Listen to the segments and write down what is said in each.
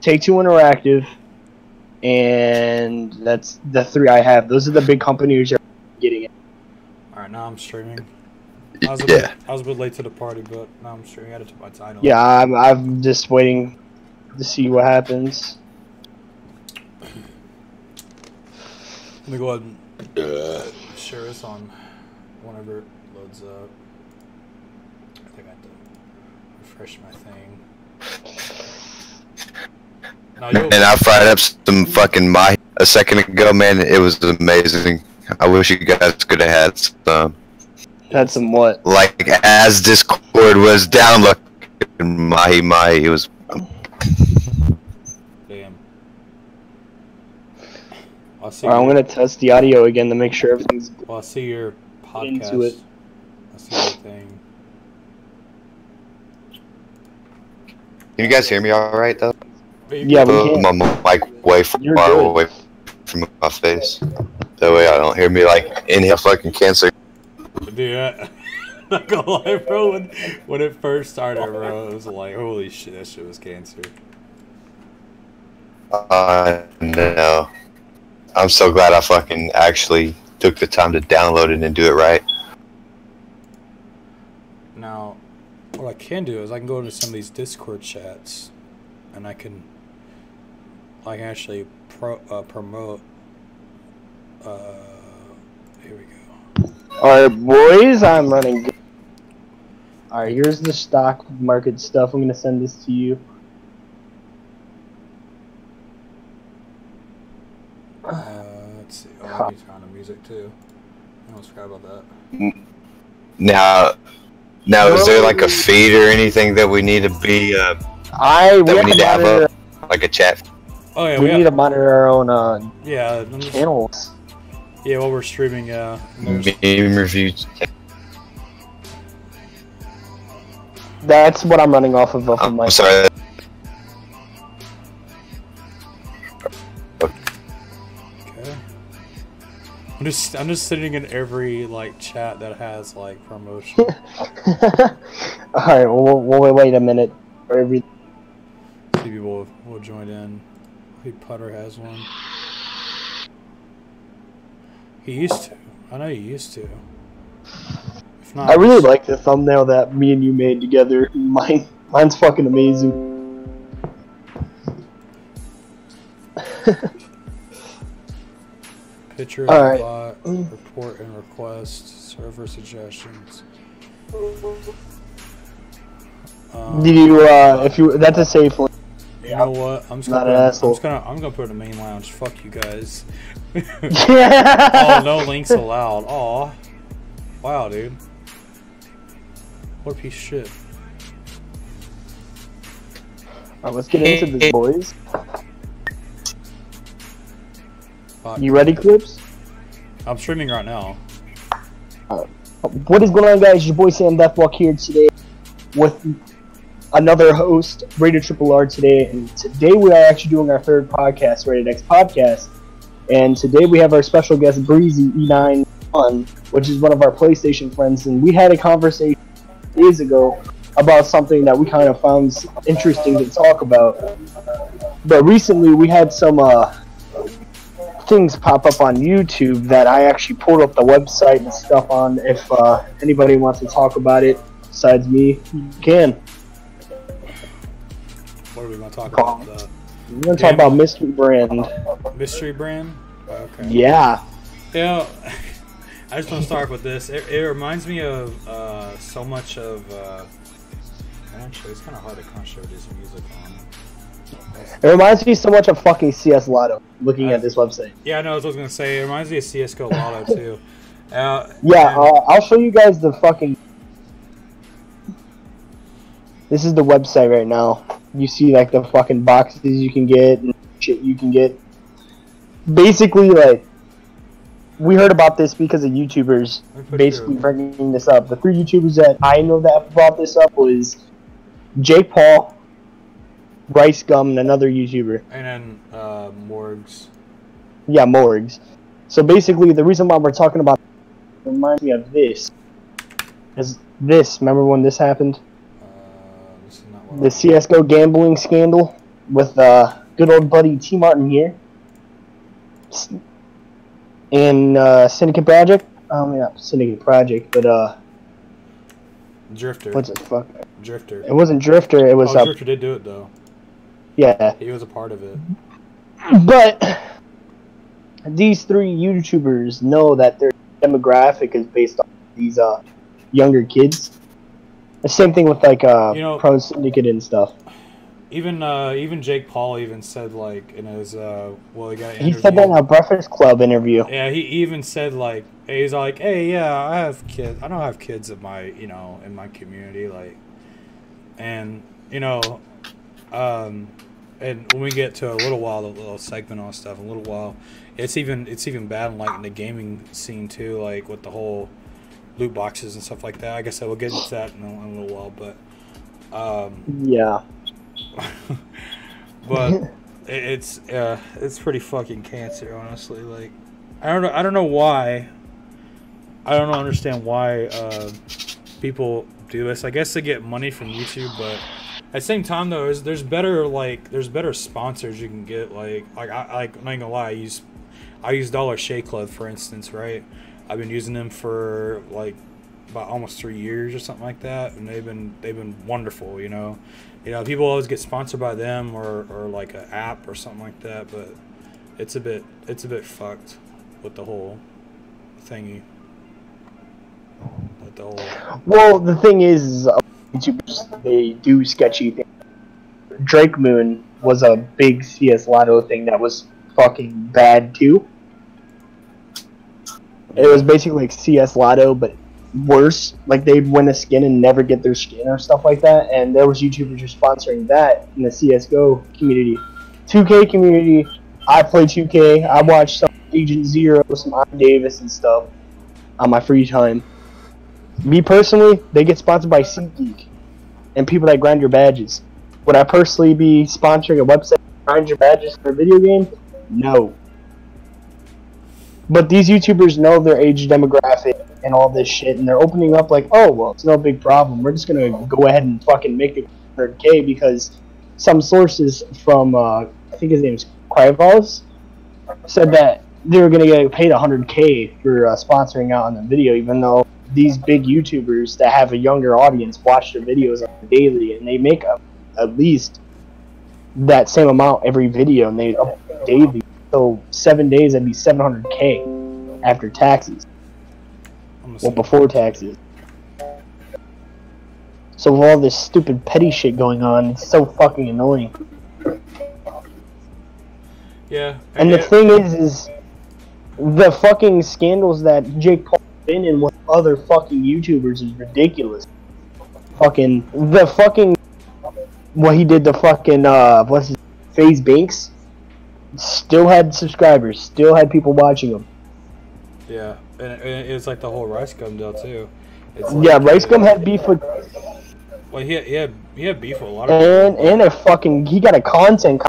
Take-Two Interactive, and that's the 3 I have. Those are the big companies that are getting it. Alright, now I'm streaming. I was a bit late to the party, but now I'm streaming. I added to my title. Yeah, I'm just waiting to see what happens. Let me go ahead and share this on whenever it loads up. I think I have to refresh my thing. And I fried up some fucking mahi a second ago, man. It was amazing. I wish you guys could have had some. Had some what? Like, as Discord was downloading mahi, it was... Damn. I'm gonna test the audio again to make sure everything's... Well, I see your podcast. Into it. I see your thing. Can you guys hear me alright, though? Yeah, we can. My mic way far away from my face. That way I don't hear me, like, inhale fucking cancer. Dude, not gonna lie, bro, when it first started, bro, it was like, holy shit, that shit was cancer. No. I'm so glad I fucking actually took the time to download it and do it right. Now, what I can do is I can go into some of these Discord chats, and I can actually promote, here we go. Alright, boys, I'm running. Alright, here's the stock market stuff. I'm gonna send this to you. Let's see. Oh, I need to turn on the music too. I almost forgot about that. Now, is there like a feed or anything that we need to be, we need to have up? Like a chat? Oh yeah, we need to monitor our own, yeah, channels. Yeah, while we're streaming, Meme reviews. That's what I'm running off of my... I'm sorry. Okay. I'm just sitting in every like chat that has like promotion. Alright, we'll wait a minute for every... See people will join in. I think Putter has one. He used to. I know he used to. If not, I really like the thumbnail that me and you made together. Mine's fucking amazing. Picture of the bot, report and request, server suggestions. Did you, if you, that's a safe link. You know what? I'm gonna put it in the main lounge. Fuck you guys. Oh, no links allowed. Aw. Wow, dude. What a piece of shit. Alright, let's get into this, boys. You ready, Clips? I'm streaming right now. What is going on, guys? Your boy Sam Deathwalk here today with another host, Rated R today, and today we are actually doing our third podcast, RatedX podcast, and today we have our special guest, Breezy E91, which is one of our PlayStation friends, and we had a conversation days ago about something that we kind of found interesting to talk about, but recently we had some things pop up on YouTube that I actually pulled up the website and stuff on. If anybody wants to talk about it besides me, you can. What are we going to talk about? We're going to talk about Mystery Brand. Mystery Brand? Okay. Yeah. You know, I just want to start with this. It reminds me of so much of... actually, it's kind of hard to concentrate this music on. It reminds me so much of fucking CS Lotto, looking at this website. Yeah, I know what I was going to say. It reminds me of CSGO Lotto, too. I'll show you guys the fucking... This is the website right now. You see, like, the fucking boxes you can get and shit you can get. Basically, like, we heard about this because of YouTubers basically bringing this up. The 3 YouTubers that I know that brought this up was Jake Paul, Rice Gum, and another YouTuber. And then Morgs. Yeah, Morgs. So basically, the reason why we're talking about it reminds me of this. Is this, remember when this happened? This is not what the CSGO gambling scandal with good old buddy T Martin here, and Syndicate Project. Not Syndicate Project, but Drifter. What's it? Fuck. Drifter. It wasn't Drifter. It was. Drifter did do it though. Yeah. He was a part of it. But these three YouTubers know that their demographic is based on these younger kids. The same thing with like Pro Syndicate and stuff. Even Jake Paul even said like in his he said that in a Breakfast Club interview. Yeah, he even said like he's like, hey, yeah, I have kids. I don't have kids in my in my community, like, and and when we get to a little while, the little segment on stuff, a little while, it's even bad in like in the gaming scene too, like with the whole loot boxes and stuff like that. I guess I will get into that in a little while, but yeah. But it's pretty fucking cancer, honestly. Like, I don't know why. I don't understand why people do this. I guess they get money from YouTube, but at the same time though, there's better sponsors you can get. Like I'm not gonna lie, I use Dollar Shave Club for instance, right? I've been using them for like about almost 3 years or something like that, and they've been wonderful. People always get sponsored by them or like an app or something like that, but it's a bit fucked with the whole thingy. Well, the thing is, YouTubers, they do sketchy things. Drake Moon was a big CS Lotto thing that was fucking bad too. It was basically like CS Lotto, but worse. Like they'd win a skin and never get their skin or stuff like that. And there was YouTubers who sponsoring that in the CS:GO community, 2K community. I play 2K. I watch some Agent Zero, some Iron Davis and stuff on my free time. Me personally, they get sponsored by SeatGeek and people that grind your badges. Would I personally be sponsoring a website that grinds your badges for a video game? No. But these YouTubers know their age demographic and all this shit, and they're opening up like, oh, well, it's no big problem. We're just going to go ahead and fucking make it 100K because some sources from, I think his name's Krivos, said that they were going to get paid 100K for sponsoring out on the video, even though these big YouTubers that have a younger audience watch their videos on the daily, and they make at least that same amount every video, and they upload daily. So 7 days, that'd be 700K after taxes. Well, before taxes. So with all this stupid petty shit going on, it's so fucking annoying. Yeah. And the thing is the fucking scandals that Jake Paul's been in with other fucking YouTubers is ridiculous. What he did to fucking what's his FaZe Banks, still had subscribers, still had people watching him. Yeah, and it's like the whole Rice Gum deal too. Rice Gum had beef with. Well, he had beef with a lot of people. And he got a content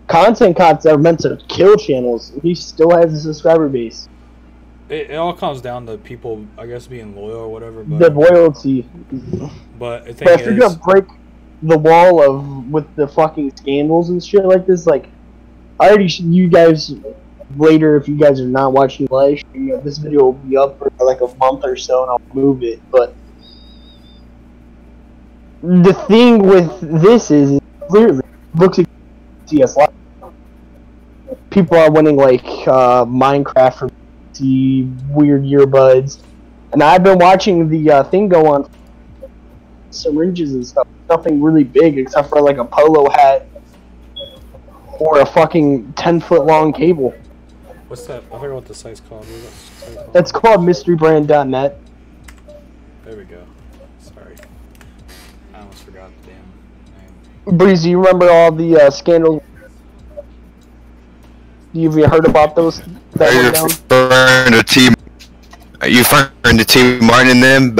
cops that are meant to kill channels. He still has a subscriber base. It all comes down to people, I guess, being loyal or whatever. But the loyalty. But the thing is, if you're gonna break the wall with the fucking scandals and shit like this, like, you guys later, if you guys are not watching live, this video will be up for like a month or so, and I'll move it. But the thing with this is clearly looks like CS Live. People are winning like Minecraft for weird earbuds, and I've been watching the thing go on. Syringes and stuff. Nothing really big except for like a polo hat or a fucking 10-foot long cable. What's that? I forgot what the site's called. That's called mysterybrand.net. There we go. Sorry. I almost forgot the damn name. Breeze, do you remember all the scandals? You've heard about those? Are you referring to T Martin and them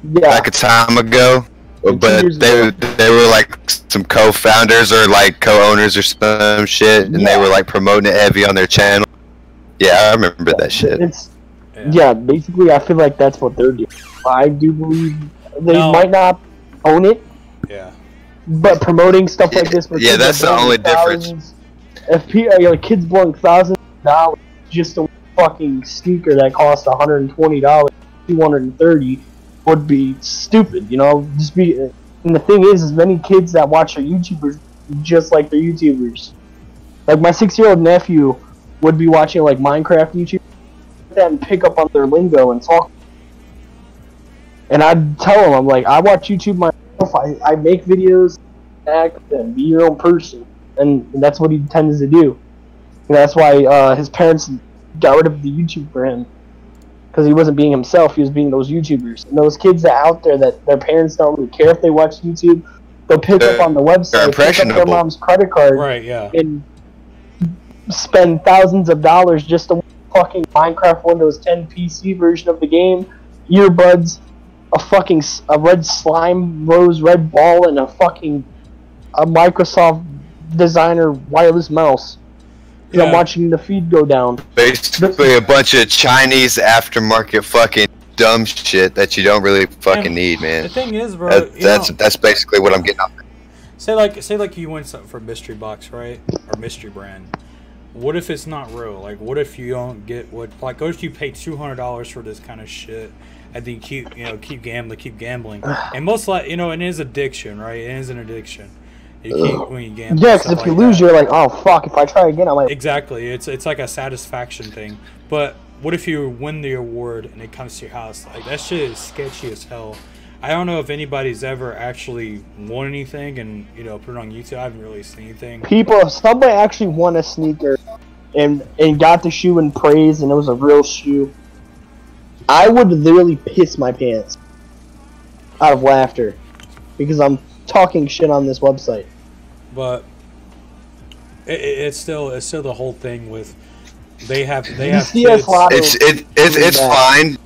back a time ago? But they were like some co-founders or like co-owners or some shit, and they were like promoting it heavy on their channel. Yeah, I remember that shit. Basically, I feel like that's what they're doing. I do believe they might not own it. Yeah. But promoting stuff like this, yeah, that's the only difference. If kids blowing $1,000 just a fucking sneaker that costs $120, $230 would be stupid, you know. And the thing is many kids that watch their YouTubers just like their YouTubers. Like my 6-year-old nephew would be watching like Minecraft YouTubers and pick up on their lingo and talk. And I'd tell him, I'm like, I watch YouTube myself. I make videos, act, and be your own person, and that's what he tends to do. And that's why his parents got rid of the YouTube for him, because he wasn't being himself. He was being those YouTubers. And those kids that out there that their parents don't really care if they watch YouTube, they'll pick up on the website, pick up their mom's credit card, right? Yeah, and spend thousands of dollars just to fucking Minecraft Windows 10 PC version of the game, earbuds, a red slime rose red ball, and a Microsoft designer wireless mouse. Yeah. I'm watching the feed go down. Basically a bunch of Chinese aftermarket fucking dumb shit that you don't really fucking need, man. The thing is, bro, that's basically what I'm getting off. Say like you win something for mystery box, right? Or mystery brand. What if it's not real? Like, what if you don't get what if you pay $200 for this kind of shit, and then keep gambling, and most likely, it is addiction, right? It is an addiction. You keep when you gamble. Yeah, because if you lose, you're like, oh fuck! If I try again, I might. Exactly, it's like a satisfaction thing. But what if you win the award and it comes to your house? Like, that shit is sketchy as hell. I don't know if anybody's ever actually won anything and put it on YouTube. I haven't really seen anything. If somebody actually won a sneaker and got the shoe and praise, and it was a real shoe, I would literally piss my pants out of laughter because I'm talking shit on this website. But it's still the whole thing with they have kids. It's fine.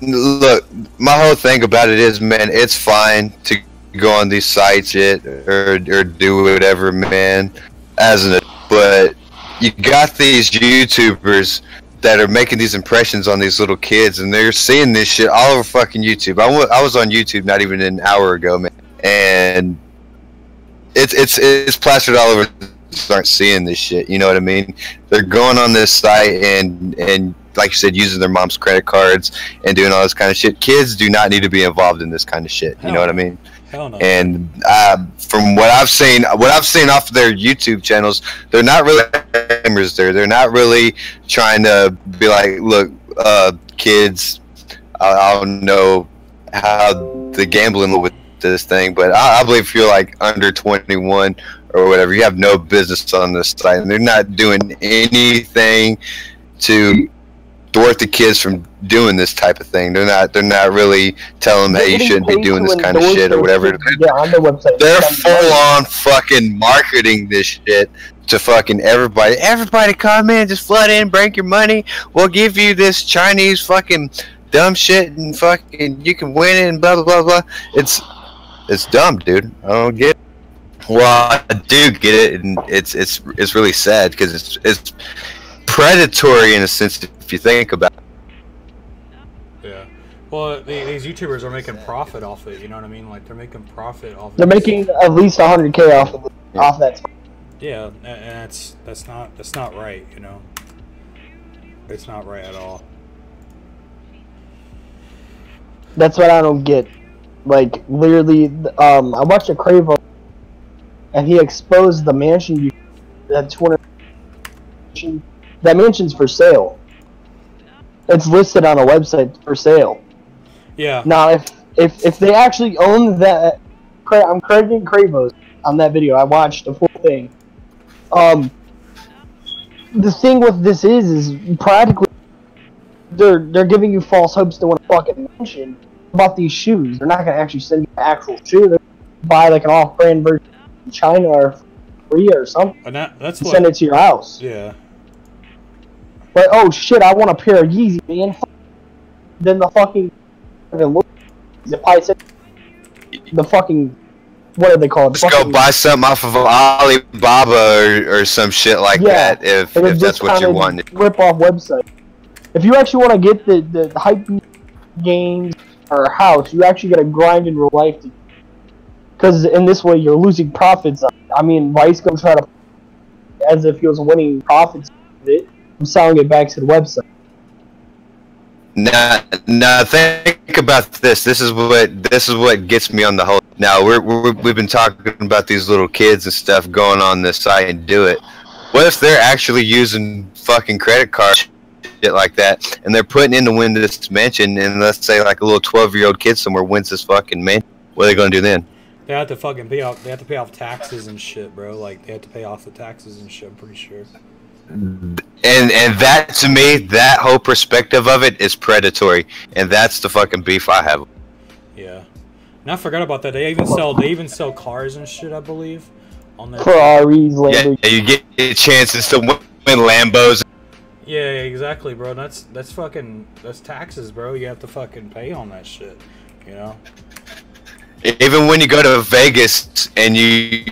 Look, my whole thing about it is, man, it's fine to go on these sites or do whatever, man, but you got these YouTubers that are making these impressions on these little kids, and they're seeing this shit all over fucking YouTube. I was on YouTube not even an hour ago, man, and it's plastered all over. Start seeing this shit, you know what I mean? They're going on this site and like you said, using their mom's credit cards and doing all this kind of shit. Kids do not need to be involved in this kind of shit. You know what I mean? Hell no. And from what I've seen off their YouTube channels, they're not really gamers. They're not really trying to be like, look, kids, I don't know how the gambling with this thing, but I believe if you're like under 21 or whatever, you have no business on this site, and they're not doing anything to thwart the kids from doing this type of thing. They're not really telling them, hey, you shouldn't be doing this kind of shit or whatever. On the website. They're full on fucking marketing this shit to fucking everybody. Everybody come in, just flood in, bring your money. We'll give you this Chinese fucking dumb shit and fucking you can win it and blah blah blah blah. It's dumb, dude. I don't get it. Well, I do get it, and it's really sad because it's predatory in a sense if you think about it. Yeah. Well, these YouTubers are making profit off it. You know what I mean? Like, they're making profit off. They're making at least $100K off that. Yeah, and that's not right. It's not right at all. That's what I don't get. Like, literally, I watched a Cravo, and he exposed the mansion that 200. That mansion's for sale. It's listed on a website for sale. Yeah. Now, if they actually own that, I'm crediting Cravos on that video. I watched the full thing. The thing with this is practically they're giving you false hopes to want to fucking mention about these shoes. They're not gonna actually send you the actual shoe. They're gonna buy like an off-brand version in China or Korea or something. And that's what, send it to your house. Yeah. Like, oh shit, I want a pair of Yeezy, man. Then the fucking the fucking, what do they call it? Just go buy something off of Alibaba or some shit like that if that's what you want. Rip off website. If you actually want to get the hype games or house, you actually got to grind in real life. Because in this way, you're losing profits. I mean, Vice gonna try to, as if he was winning profits with it, from selling it back to the website. Now, think about this. This is what gets me on the whole. Now we've been talking about these little kids and stuff going on this site and do it. What if they're actually using fucking credit cards, shit like that, and they're putting in to win this mansion, and let's say like a little 12-year-old kid somewhere wins this fucking mansion? What are they gonna do then? They have to fucking pay off. They have to pay off taxes and shit, bro. Like they have to pay off the taxes and shit. I'm pretty sure. And that, to me, that whole perspective of it is predatory, and that's the fucking beef I have. Yeah, and I forgot about that. They even sell cars and shit, I believe, on their Ferraris, Lamborghinis. Yeah, you get chances to win Lambos. Yeah, exactly, bro. That's taxes, bro. You have to fucking pay on that shit, you know. Even when you go to Vegas and you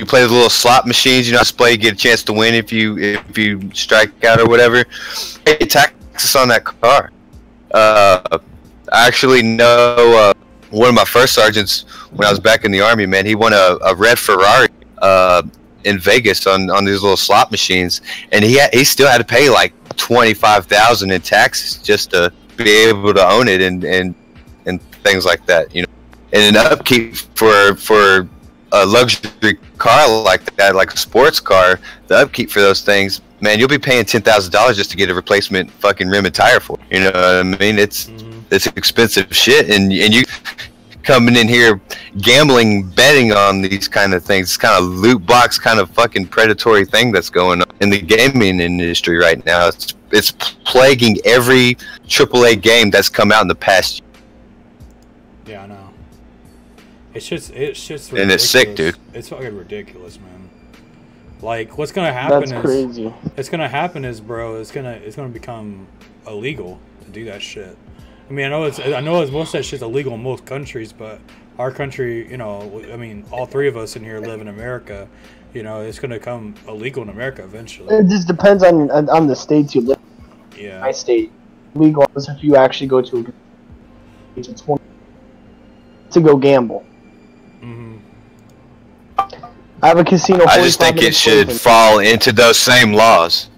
play the little slot machines, you know, display, you get a chance to win if you strike out or whatever. Pay taxes on that car. I actually know one of my first sergeants when I was back in the Army. Man, he won a red Ferrari in Vegas on these little slot machines, and he still had to pay like $25,000 in taxes just to be able to own it and things like that, you know. And an upkeep for a luxury car like that, like a sports car, the upkeep for those things, man, you'll be paying $10,000 just to get a replacement fucking rim and tire for. You know what I mean? It's expensive shit, and you coming in here gambling, betting on these kind of things. It's kind of loot box, kind of fucking predatory thing that's going on in the gaming industry right now. It's plaguing every AAA game that's come out in the past year. Yeah, I know. It's just ridiculous. And it's sick, dude. It's fucking ridiculous, man. Like, what's gonna happen That's crazy. It's gonna happen is, bro, it's gonna become illegal to do that shit. I mean, I know most of that shit's illegal in most countries, but our country, you know, I mean, all three of us in here live in America. You know, it's gonna come illegal in America eventually. It just depends on the states you live in. Yeah. My state, legal is if you actually go to a age of 20 to go gamble. I have a casino. I just think it should fall into those same laws.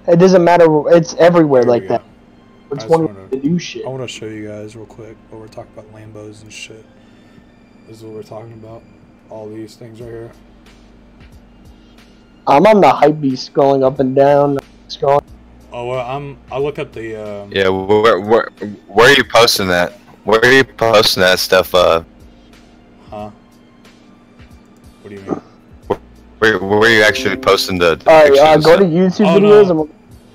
It doesn't matter. It's everywhere like that. It's one of the new shit. I want to show you guys real quick what we're talking about, Lambos and shit. This is what we're talking about. All these things right here. I'm on the hype beast, scrolling up and down, scrolling. Oh well, I look up the. Yeah, where are you posting that? Where are you posting that stuff? Huh? What do you mean? Where are you actually posting the Alright, go to YouTube videos and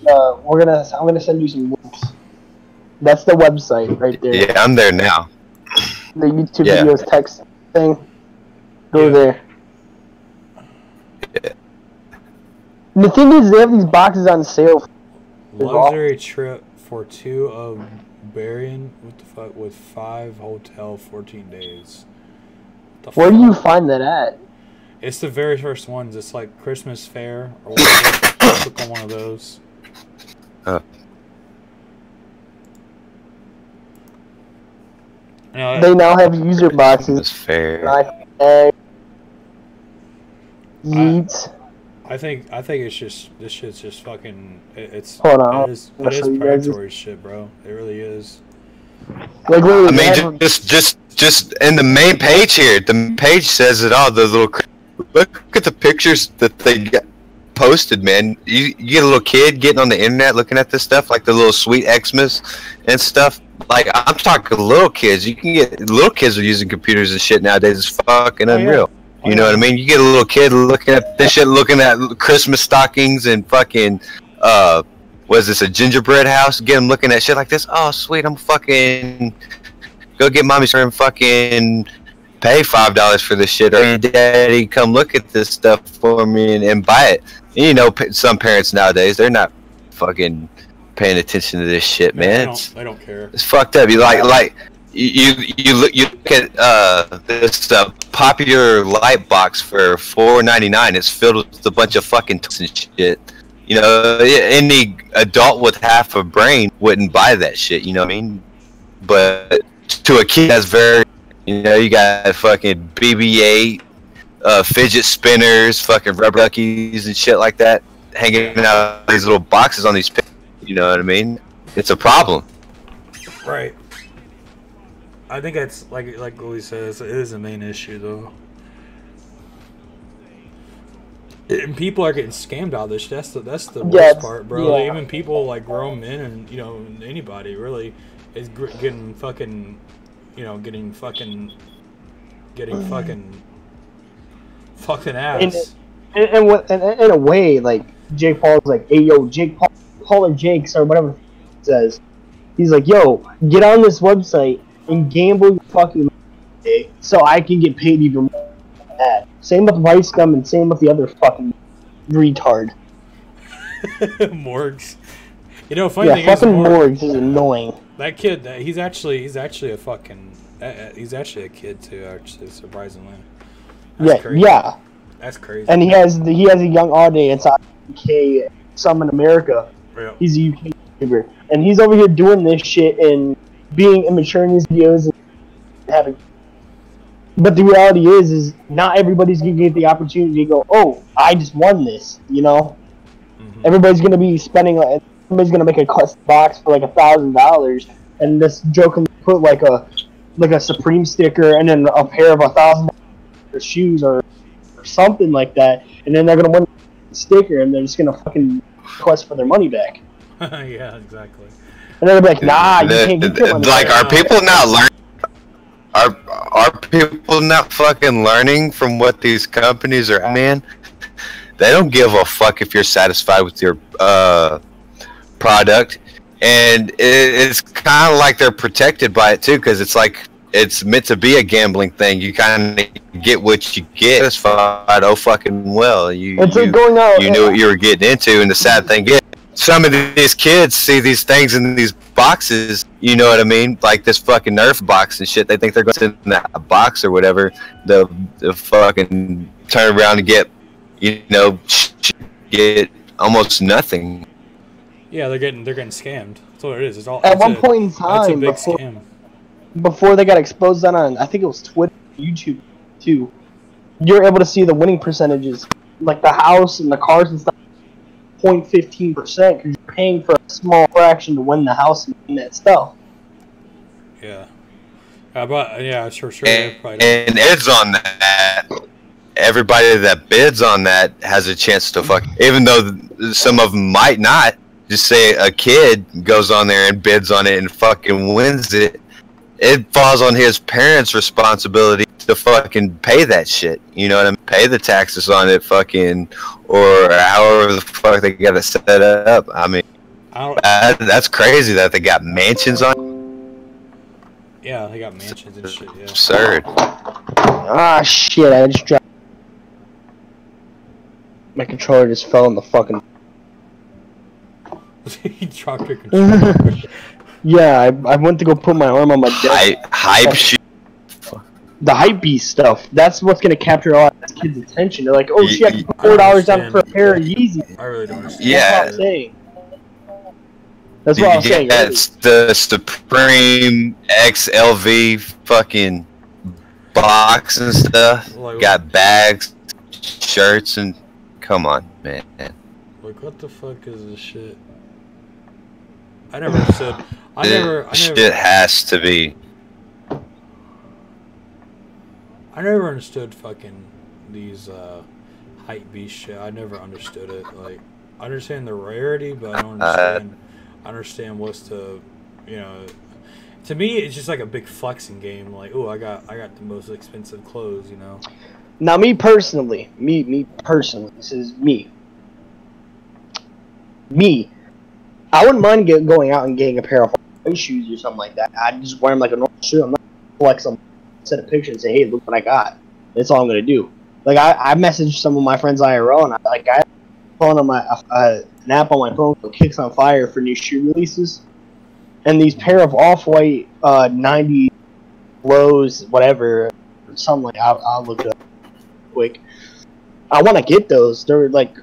I'm gonna send you some links. That's the website right there. Yeah, I'm there now. The YouTube videos text thing. Go there. Yeah. And the thing is, they have these boxes on sale. Luxury trip for 2 of Berrien. What the fuck? With 5 hotel, 14 days. Where do you find that at? It's the very first ones. It's like Christmas Fair or whatever. Click on one of those. You know, they now have user boxes. Christmas Fair. Yeets. I think it's just, this shit's just fucking. Hold on. It is predatory shit, bro. It really is. Like, I mean, just in the main page here, the page says it all. The little, look at the pictures that they get posted, man. You get a little kid getting on the internet looking at this stuff, like the little sweet Xmas and stuff. Like, I'm talking little kids. You can get little kids are using computers and shit nowadays. It's fucking unreal. Yeah. You know what I mean? You get a little kid looking at this shit, looking at Christmas stockings and fucking was this a gingerbread house? Get them looking at shit like this. Oh, sweet, I'm fucking go get mommy and fucking pay $5 for this shit, or daddy, come look at this stuff for me and buy it. And you know, some parents nowadays, they're not fucking paying attention to this shit, man. They don't care. It's fucked up. You like you look at this popular light box for $4.99. It's filled with a bunch of fucking and shit. You know, any adult with half a brain wouldn't buy that shit. You know what I mean? But to a kid, that's very, You know, you got fucking BB-8, fidget spinners, fucking rubber duckies and shit like that, hanging out these little boxes on these pins. You know what I mean? It's a problem. Right. I think that's like Louis says, it is a main issue though. And people are getting scammed out of this. That's the worst part, bro. Yeah. Even people like grown men and anybody really is getting fucking, getting fucking ass. And in a way, like Jake Paul's like, hey yo, Paul or Jake's or whatever he says. He's like, yo, get on this website and gamble your fucking money so I can get paid even more than that. Same with Rice Gum and same with the other fucking retard. Morgs. Funny thing fucking Morgs is annoying. That kid, he's actually a fucking, he's actually a kid too. Actually, surprisingly. That's crazy. Yeah. That's crazy. And he has a young audience on UK, some in America. Yeah. He's a UK YouTuber, and he's over here doing this shit and being immature in his videos and having. But the reality is not everybody's gonna get the opportunity to go, oh, I just won this, Mm-hmm. Everybody's gonna be spending, somebody's gonna make a custom box for like $1,000, and this joke put like a Supreme sticker and then a pair of $1,000 shoes or something like that, and then they're gonna win the sticker and they're just gonna fucking request for their money back. Yeah, exactly. And they're gonna be like, nah, you can't get your money back. Like, are people not learning? Are people not fucking learning from what these companies are? Man, they don't give a fuck if you're satisfied with your product, and it's kind of like they're protected by it too, because it's like it's meant to be a gambling thing. You kind of get what you get. Satisfied. Oh fucking well, you going out. You knew what you were getting into, and the sad thing is, some of these kids see these things in these boxes, you know what I mean? Like this fucking Nerf box and shit. They think they're going to sit in that box or whatever. They'll fucking turn around and get, get almost nothing. Yeah, they're getting scammed. That's what it is. It's all at one point in time. It's a big scam. Before they got exposed on, I think it was Twitter, YouTube too. You're able to see the winning percentages, like the house and the cars and stuff. 0.15% because you're paying for a small fraction to win the house and win that stuff. Yeah. Sure. And bids on that. Everybody that bids on that has a chance to fuck. Even though some of them might not. Just say a kid goes on there and bids on it and fucking wins it. It falls on his parents' responsibility to fucking pay that shit. You know what I mean? Pay the taxes on it, fucking, or however the fuck they got it set up. I mean, that's crazy that they got mansions on. Yeah, they got mansions and shit. Yeah. Absurd. Ah, shit! I just dropped. My controller just fell in the fucking. You dropped your controller. Yeah, I went to go put my arm on my desk. Hype shit. The hype beast stuff. That's what's gonna capture all these kids' attention. They're like, oh shit, I put $4 down for a pair of Yeezys. I really don't understand. Yeah. That's what I'm saying. That's what I'm saying. That's the Supreme XLV fucking box and stuff. Like, got bags, shirts, and come on, man. Like, what the fuck is this shit? I never understood. Shit has to be. I never understood fucking these hype beast shit. I never understood it. Like, I understand the rarity, but I don't understand what's to me it's just like a big flexing game. Like, oh, I got the most expensive clothes, Now, me personally, this is me. I wouldn't mind going out and getting a pair of white shoes or something like that. I'd just wear them like a normal shoe. I'm not flex them, set a picture and say, hey, look what I got. That's all I'm gonna do. Like I messaged some of my friends IRL and I phone on my an app on my phone called Kicks on Fire for new shoe releases, and these pair of off-white 90 lows, whatever, something like I'll look it up quick. I want to get those. They're like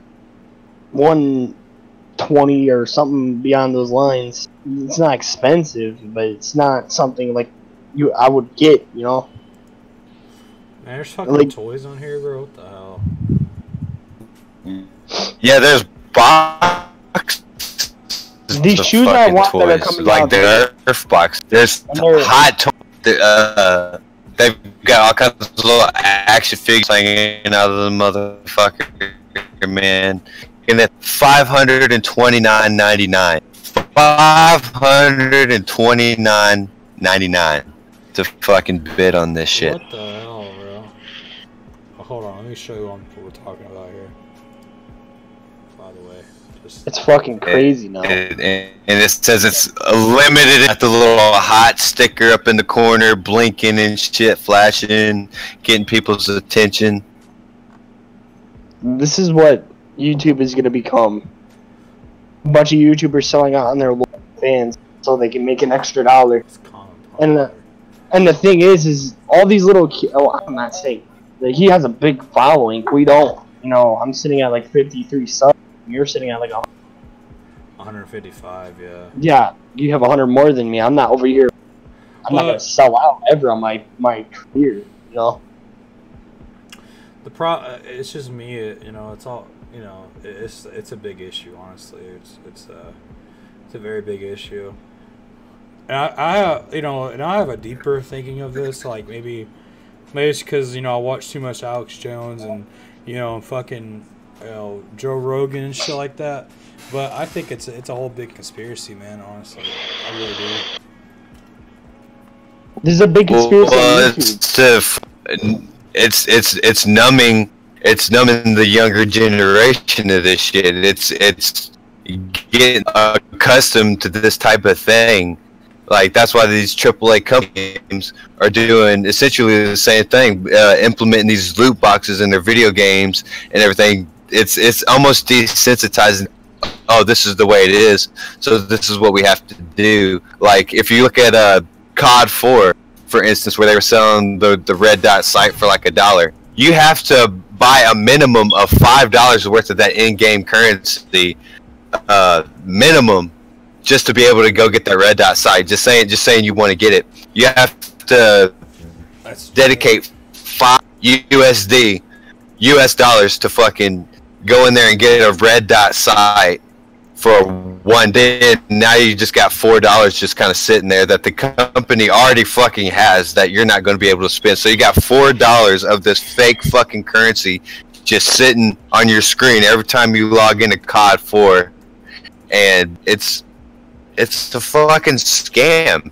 120 or something beyond those lines. It's not expensive, but it's not something like I would get, there's fucking toys on here, bro. What the hell? Yeah, there's box. These shoes I want toys. That are coming like the Earth box. There's hot toys. They've got all kinds of little action figures hanging out of the motherfucker, man. And at $529.99. $529.99 to fucking bid on this shit. What the hell, bro? Oh, hold on, let me show you what we're talking about here. By the way, it's fucking crazy now. And it says it's limited at the little hot sticker up in the corner, blinking and shit, flashing, getting people's attention. This is what YouTube is gonna become. A bunch of YouTubers selling out on their local fans so they can make an extra $1. And the thing is all these little kids. Oh, I'm not saying that he has a big following. We don't. You know, I'm sitting at like 53 subs. You're sitting at like 155. Yeah. Yeah, you have 100 more than me. I'm not over here. I'm not gonna sell out ever on my career. You know. It's just me. You know, it's all. You know, it's a big issue. Honestly, it's a very big issue. And I you know, and I have a deeper thinking of this. Like maybe it's because I watch too much Alex Jones and fucking Joe Rogan and shit like that. But I think it's a whole big conspiracy, man. Honestly, I really do. This is a big conspiracy. Well, it's numbing. It's numbing the younger generation of this shit. It's getting accustomed to this type of thing. Like, that's why these AAA companies are doing essentially the same thing, implementing these loot boxes in their video games and everything. It's almost desensitizing. Oh, this is the way it is, so this is what we have to do. Like, if you look at COD 4, for instance, where they were selling the red dot sight for like $1, you have to buy a minimum of $5 worth of that in-game currency, minimum, just to be able to go get that red dot sight. Just saying you want to get it. You have to dedicate $5 US dollars to fucking go in there and get a red dot sight for one day. Now you just got $4 just kind of sitting there that the company already fucking has that you're not going to be able to spend. So you got $4 of this fake fucking currency just sitting on your screen every time you log into COD 4, and it's a fucking scam.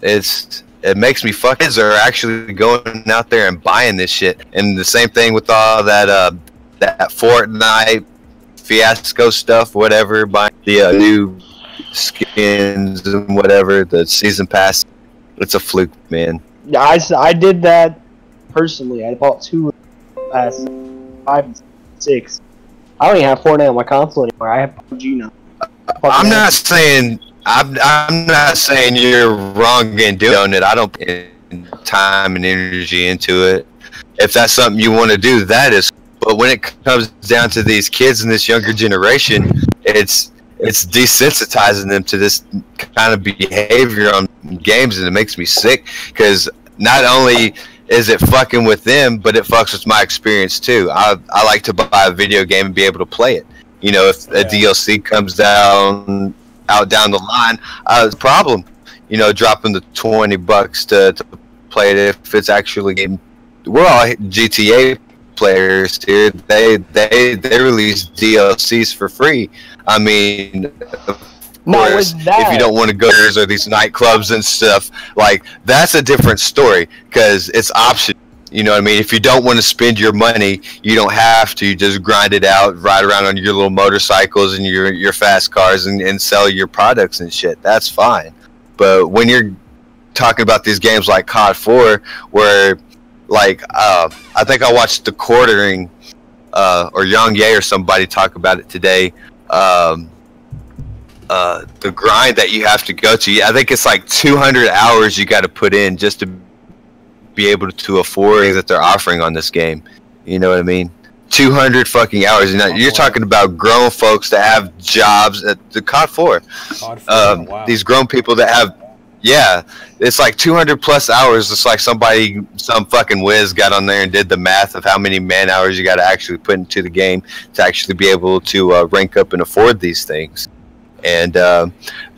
It makes me fuck. Kids are actually going out there and buying this shit, and the same thing with all that Fortnite fiasco stuff, whatever, buying the new skins and whatever, the season pass. It's a fluke, man. Yeah, I did that personally. I bought 2 past 5 and 6. I don't even have Fortnite on my console anymore. I have PUBG now. I'm not saying you're wrong in doing it. I don't put time and energy into it. If that's something you want to do, that is. But when it comes down to these kids and this younger generation, it's desensitizing them to this kind of behavior on games, and it makes me sick, because not only is it fucking with them, but it fucks with my experience too. I like to buy a video game and be able to play it. You know, if a DLC comes out down the line, it's a problem. You know, dropping the $20 to play it if it's actually getting. We're all GTA players here. They release DLCs for free. I mean, of course, if you don't want to go there, or these nightclubs and stuff, like, that's a different story, because it's optional. You know what I mean? If you don't want to spend your money, you don't have to. You just grind it out, ride around on your little motorcycles and your fast cars and sell your products and shit. That's fine. But when you're talking about these games like COD 4, where, like, I think I watched The Quartering, or Yang Ye or somebody talk about it today. The grind that you have to go to, I think it's like 200 hours you got to put in just to be able to afford that they're offering on this game. You know what I mean? 200 fucking hours. You're talking about grown folks that have jobs at the COD 4. Wow. These grown people that have Yeah, it's like 200 plus hours. It's like some fucking whiz got on there and did the math of how many man hours you got to actually put into the game to actually be able to rank up and afford these things. And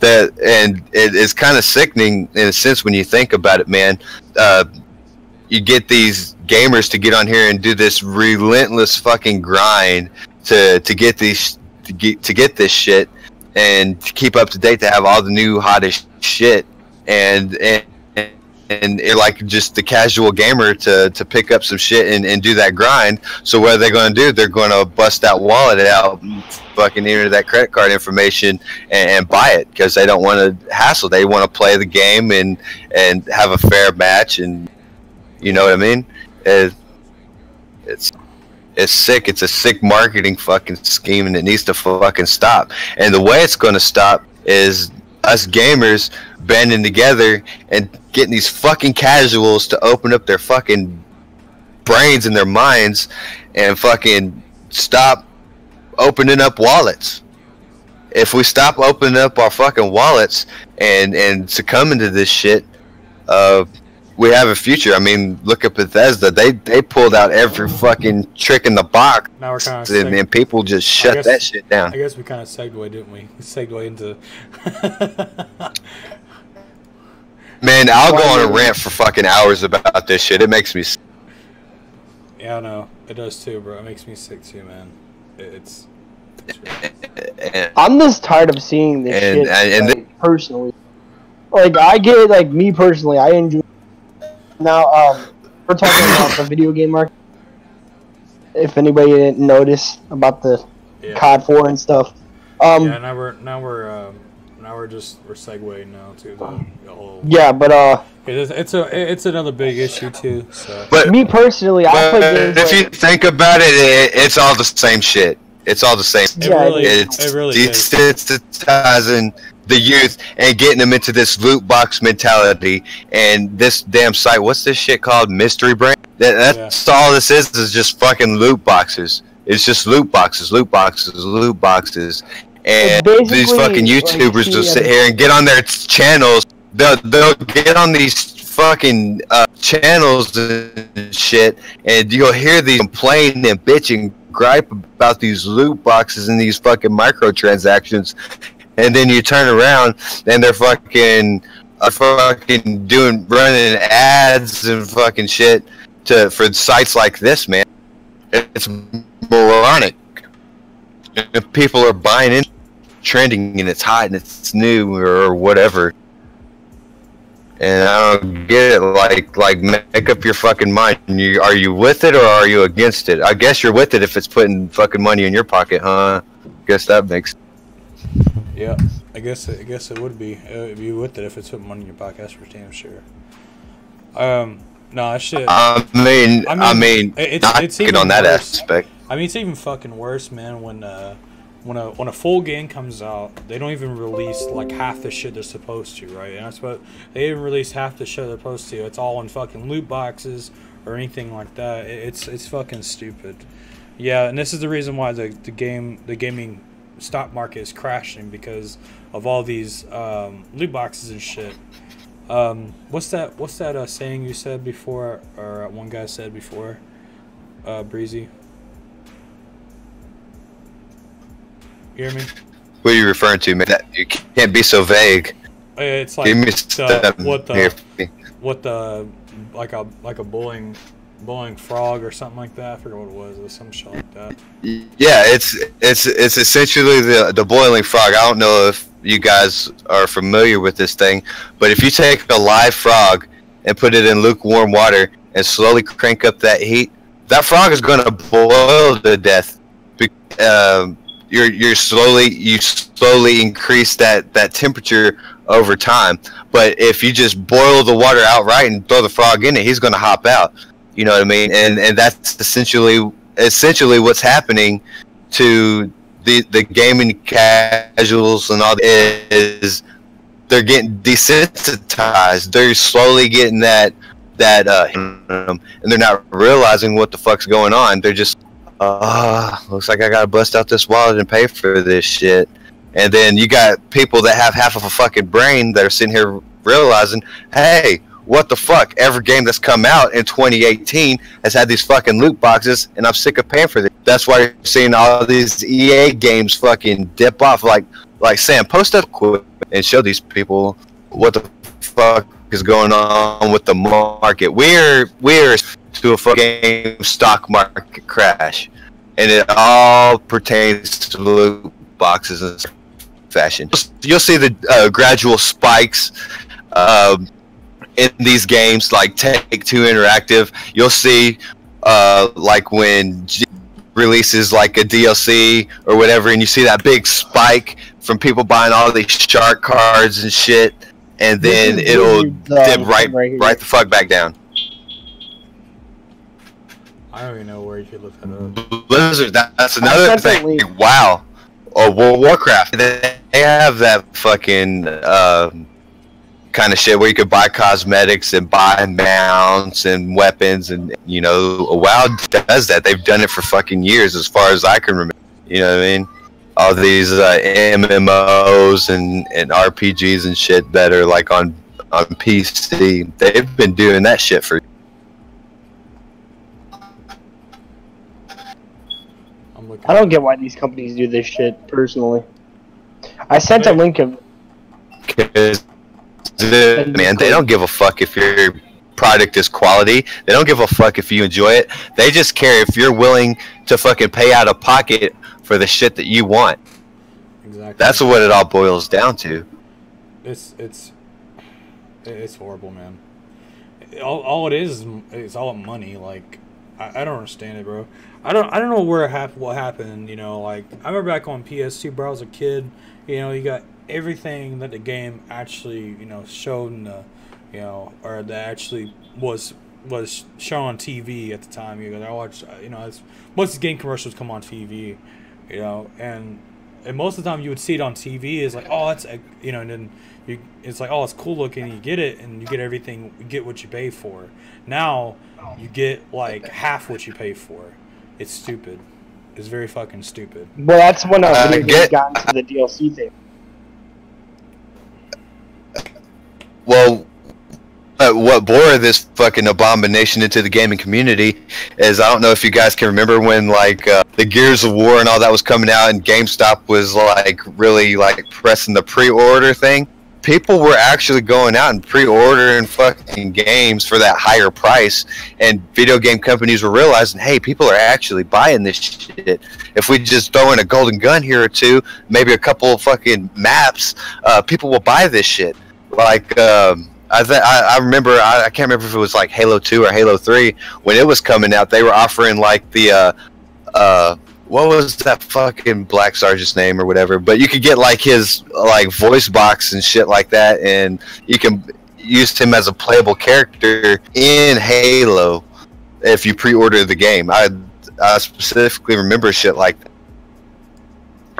it's kind of sickening in a sense when you think about it, man. You get these gamers to get on here and do this relentless fucking grind to get this shit and to keep up to date, to have all the new hottest shit. And it, like, just the casual gamer to pick up some shit and do that grind. So what are they going to do? They're going to bust that wallet out, fucking enter that credit card information and buy it, because they don't want to hassle. They want to play the game and have a fair match, and you know what I mean? It's sick. It's a sick marketing fucking scheme, and it needs to fucking stop. And the way it's going to stop is us gamers banding together and getting these fucking casuals to open up their fucking brains and their minds and fucking stop opening up wallets. If we stop opening up our fucking wallets and succumbing to this shit, we have a future. I mean, look at Bethesda. They pulled out every fucking trick in the box. Now we're kind of and people just shut that shit down. I guess we kind of segued, didn't we? We segued into. Man, I'll go on a rant for fucking hours about this shit. It makes me sick. Yeah, I know. It does too, bro. It makes me sick too, man. It's I'm just tired of seeing this shit. Like, personally, like, I get, like, me personally, I enjoy. Now, we're talking about the video game market. If anybody didn't notice about the COD 4 and stuff. Yeah, now we're segueing now to the whole. Yeah, but it's another big issue too. So. But me personally, I play games. If you think about it, it's all the same shit. It's all the same. It really desensitizing the youth and getting them into this loot box mentality and this damn site. What's this shit called? Mystery Brain. That's all this is just fucking loot boxes. It's just loot boxes, loot boxes, loot boxes. And these fucking YouTubers will sit here and get on their channels. They'll get on these fucking channels and shit, and you'll hear these complain and bitch and gripe about these loot boxes and these fucking microtransactions, and then you turn around and they're fucking running ads and fucking shit for sites like this, man. It's moronic. And people are buying in, trending, and it's hot and it's new or whatever. And I don't get it. Like, make up your fucking mind. Are you with it or are you against it? I guess you're with it if it's putting fucking money in your pocket, huh? Guess that makes. Yeah, I guess it would be if you with it if it's putting money in your pocket. That's for damn sure. No, that shit. I mean, it's even on that worse. Aspect. I mean, it's even fucking worse, man. When a full game comes out, they don't even release like half the shit they're supposed to, right? And that's what they didn't release half the shit they're supposed to. It's all in fucking loot boxes or anything like that. It's fucking stupid. Yeah, and this is the reason why the gaming stock market is crashing, because of all these loot boxes and shit. What's that saying you said before, or one guy said before, Breezy? You hear me? What are you referring to, man? You can't be so vague. It's like like a bowling frog or something like that. I forget what it was. It was some shit like that. Yeah, it's essentially the boiling frog. I don't know if you guys are familiar with this thing, but if you take a live frog and put it in lukewarm water and slowly crank up that heat, that frog is going to boil to death. You slowly increase that temperature over time. But if you just boil the water outright and throw the frog in it, he's going to hop out. You know what I mean? And that's essentially what's happening to the gaming casuals and all is they're getting desensitized. They're slowly getting that and they're not realizing what the fuck's going on. They're just looks like I gotta bust out this wallet and pay for this shit. And then you got people that have half of a fucking brain that are sitting here realizing, hey, what the fuck? Every game that's come out in 2018 has had these fucking loot boxes, and I'm sick of paying for this. That's why you're seeing all these EA games fucking dip off. Like Sam, post up quick and show these people what the fuck is going on with the market. We're to a fucking stock market crash, and it all pertains to loot boxes and fashion. You'll see the gradual spikes in these games, like Take-Two Interactive. You'll see like when G releases like a DLC or whatever, and you see that big spike from people buying all these shark cards and shit, and then it'll dip right the fuck back down. I don't even know where you could look that up. Blizzard, that's another thing. WoW or World of Warcraft, they have that fucking kind of shit where you could buy cosmetics and buy mounts and weapons, and you know, WoW does that. They've done it for fucking years, as far as I can remember. You know what I mean? All these MMOs and RPGs and shit that are like on PC. They've been doing that shit for. I don't get why these companies do this shit, personally. I sent a link of... Man, they don't give a fuck if your product is quality. They don't give a fuck if you enjoy it. They just care if you're willing to fucking pay out of pocket for the shit that you want. Exactly. That's what it all boils down to. It's horrible, man. All it is all money. Like, I don't understand it, bro. I don't know what happened, you know, like, I remember back on PS2, bro, I was a kid, you know, you got everything that the game actually, you know, showed in the, you know, or that actually was shown on TV at the time. You know, I watched, you know, most of the game commercials come on TV, you know, and most of the time you would see it on TV is like, oh, that's, you know, and then it's like, oh, it's cool looking, and you get it, and you get everything, you get what you pay for. Now, you get, like, half what you pay for. It's stupid. It's very fucking stupid. Well, that's when video games got into the DLC thing. Well, what bore this fucking abomination into the gaming community is, I don't know if you guys can remember when, like, the Gears of War and all that was coming out, and GameStop was, like, really, like, pressing the pre-order thing. People were actually going out and pre-ordering fucking games for that higher price, and video game companies were realizing, hey, people are actually buying this shit. If we just throw in a golden gun here or two, maybe a couple of fucking maps, people will buy this shit. Like, I remember, I can't remember if it was like Halo 2 or Halo 3, when it was coming out, they were offering like the, what was that fucking Black Sergeant's name or whatever, but you could get like his like voice box and shit like that, and you can use him as a playable character in Halo if you pre-order the game. I specifically remember shit like that.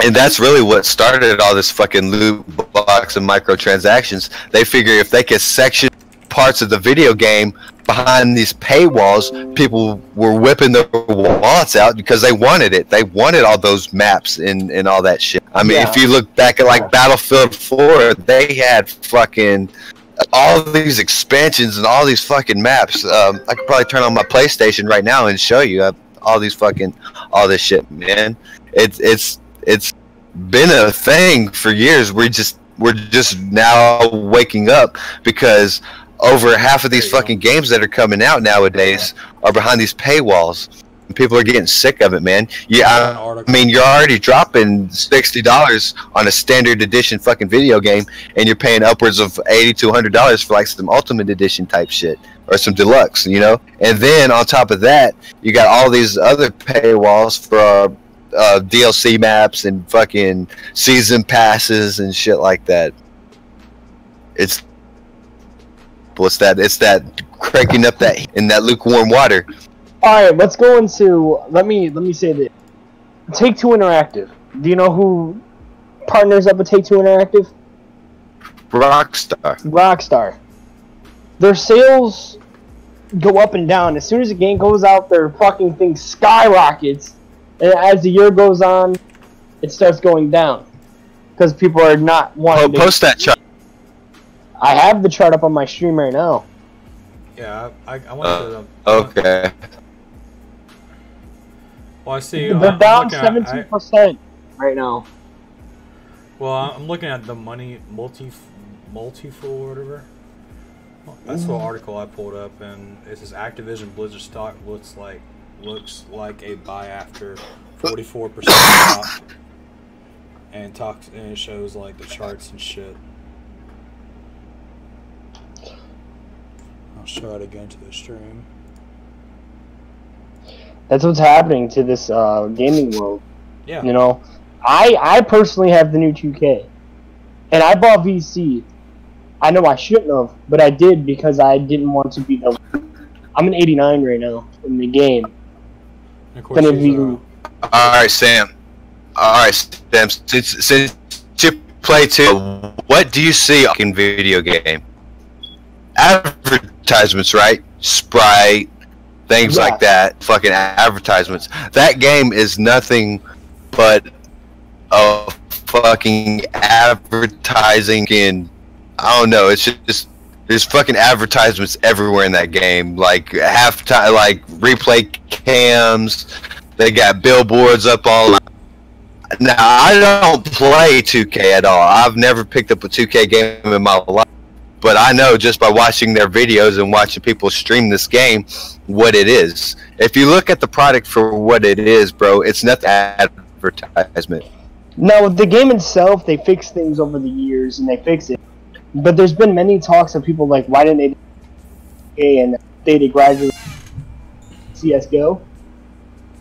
And that's really what started all this fucking loot box and microtransactions. They figure if they could section parts of the video game behind these paywalls, people were whipping their wallets out because they wanted it. They wanted all those maps and all that shit. I mean, if you look back at like Battlefield 4, they had fucking all these expansions and all these fucking maps. I could probably turn on my PlayStation right now and show you all these fucking, all this shit, man. It's been a thing for years. We're just now waking up because over half of these fucking games that are coming out nowadays are behind these paywalls. And people are getting sick of it, man. Yeah, I mean, you're already dropping $60 on a standard edition fucking video game, and you're paying upwards of $80 to $100 for like some Ultimate Edition type shit or some deluxe, you know. And then on top of that, you got all these other paywalls for DLC maps and fucking season passes and shit like that. It's that cranking up that in that lukewarm water. All right, let's go into. Let me say this. Take-Two Interactive. Do you know who partners up with Take-Two Interactive? Rockstar. Their sales go up and down. As soon as the game goes out, their fucking thing skyrockets. And as the year goes on, it starts going down because people are not wanting. Post that chart. I have the chart up on my stream right now. Yeah, I went to okay. Well, I see. They're down 17% right now. Well, I'm looking at the multi-fool or whatever. Well, that's the article I pulled up, and it says Activision Blizzard stock looks like a buy after 44% drop, and it shows like the charts and shit. I'll show it again to the stream. That's what's happening to this gaming world. Yeah. You know, I personally have the new 2K, and I bought VC. I know I shouldn't have, but I did because I didn't want to be the. I'm an 89 right now in the game. And of course, all right, Sam. All right, Sam. Since you play too, what do you see in video game? Advertisements, right? Sprite, things like that. Fucking advertisements. That game is nothing but a fucking advertising and I don't know. It's just there's fucking advertisements everywhere in that game. Like halftime, like replay cams. They got billboards up all. Now I don't play 2K at all. I've never picked up a 2K game in my life. But I know just by watching their videos and watching people stream this game, what it is. If you look at the product for what it is, bro, it's not advertisement. No, the game itself, they fix things over the years and they fix it. But there's been many talks of people like, why didn't they and they gradually CSGO?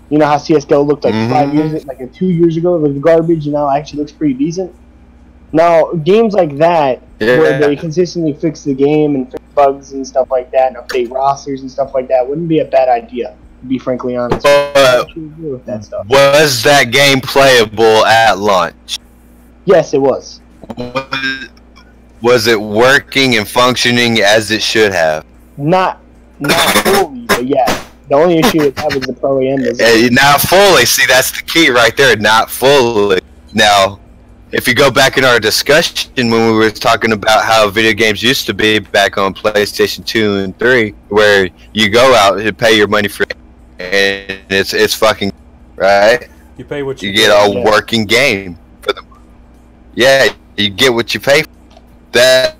You know how CSGO looked like 5 years, like 2 years ago, it was garbage, and now it actually looks pretty decent. Now, games like that, where they consistently fix the game and fix bugs and stuff like that, and update rosters and stuff like that, wouldn't be a bad idea, to be frankly honest. With that stuff. Was that game playable at launch? Yes, it was. Was it working and functioning as it should have? Not fully, but yeah. The only issue with that was the Pro AM. Not fully. See, that's the key right there. Not fully. Now, if you go back in our discussion when we were talking about how video games used to be back on PlayStation 2 and 3, where you go out and pay your money for it, and it's fucking, right? You pay what you get a working game for them. Yeah, you get what you pay for. That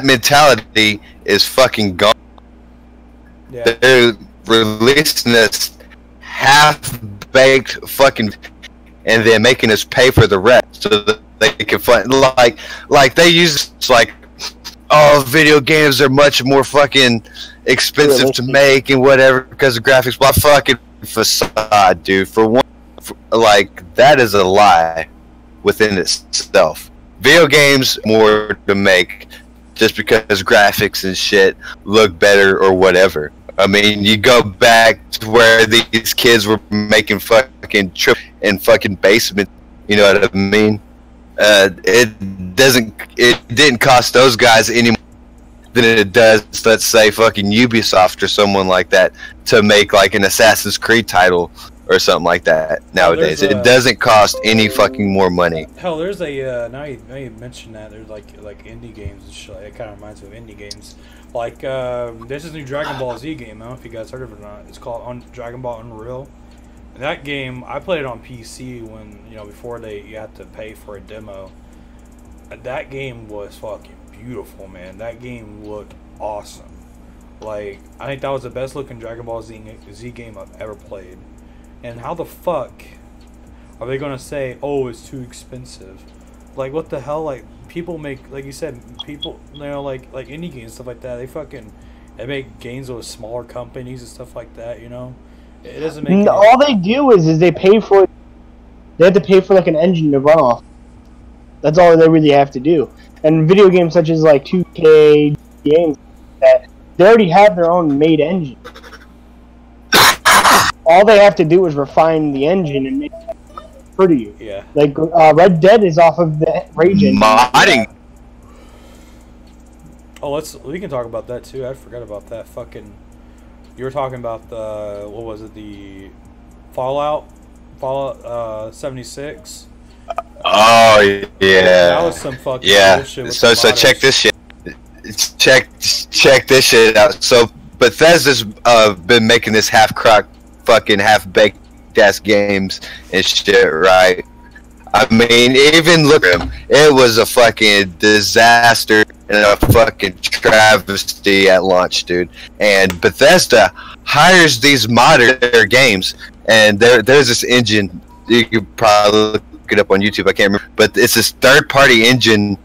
mentality is fucking gone. Yeah. They're releasing this half-baked fucking and then making us pay for the rest so that they can find like they use like, oh, video games are much more fucking expensive to make and whatever because of graphics. Well, fucking facade, dude. For one, like that is a lie within itself. Video games more to make just because graphics and shit look better or whatever. I mean, you go back to where these kids were making fucking trip in fucking basement. You know what I mean? It didn't cost those guys any more than it does, let's say, fucking Ubisoft or someone like that to make like an Assassin's Creed title or something like that nowadays. It doesn't cost any fucking more money. Hell, there's a now you mentioned that there's like indie games and shit. It kind of reminds me of indie games. Like there's this new Dragon Ball Z game. I don't know if you guys heard of it or not. It's called Dragon Ball Unreal. And that game, I played it on PC when before you had to pay for a demo. That game was fucking beautiful, man. That game looked awesome. Like I think that was the best looking Dragon Ball Z game I've ever played. And how the fuck are they gonna say, oh, it's too expensive? Like, what the hell? Like, people make, like you said, people, like indie games and stuff like that. They make games with smaller companies and stuff like that. It doesn't make. All they do is they pay for. They have to pay for like an engine to run off. That's all they really have to do. And video games such as like 2K games, that they already have their own made engine. All they have to do is refine the engine and make it pretty. Yeah. Like Red Dead is off of the Rage engine. Modding. Oh, we can talk about that too. I forgot about that. Fucking, you were talking about the what was it? The Fallout 76. Oh yeah. That was some fucking bullshit. With So check this shit. Check this shit out. So Bethesda's been making this fucking half-baked ass games and shit, right? I mean, even look at them. It was a fucking disaster and a fucking travesty at launch, dude. And Bethesda hires these modders for their games, and there's this engine. You could probably look it up on YouTube. I can't remember, but it's this third-party engine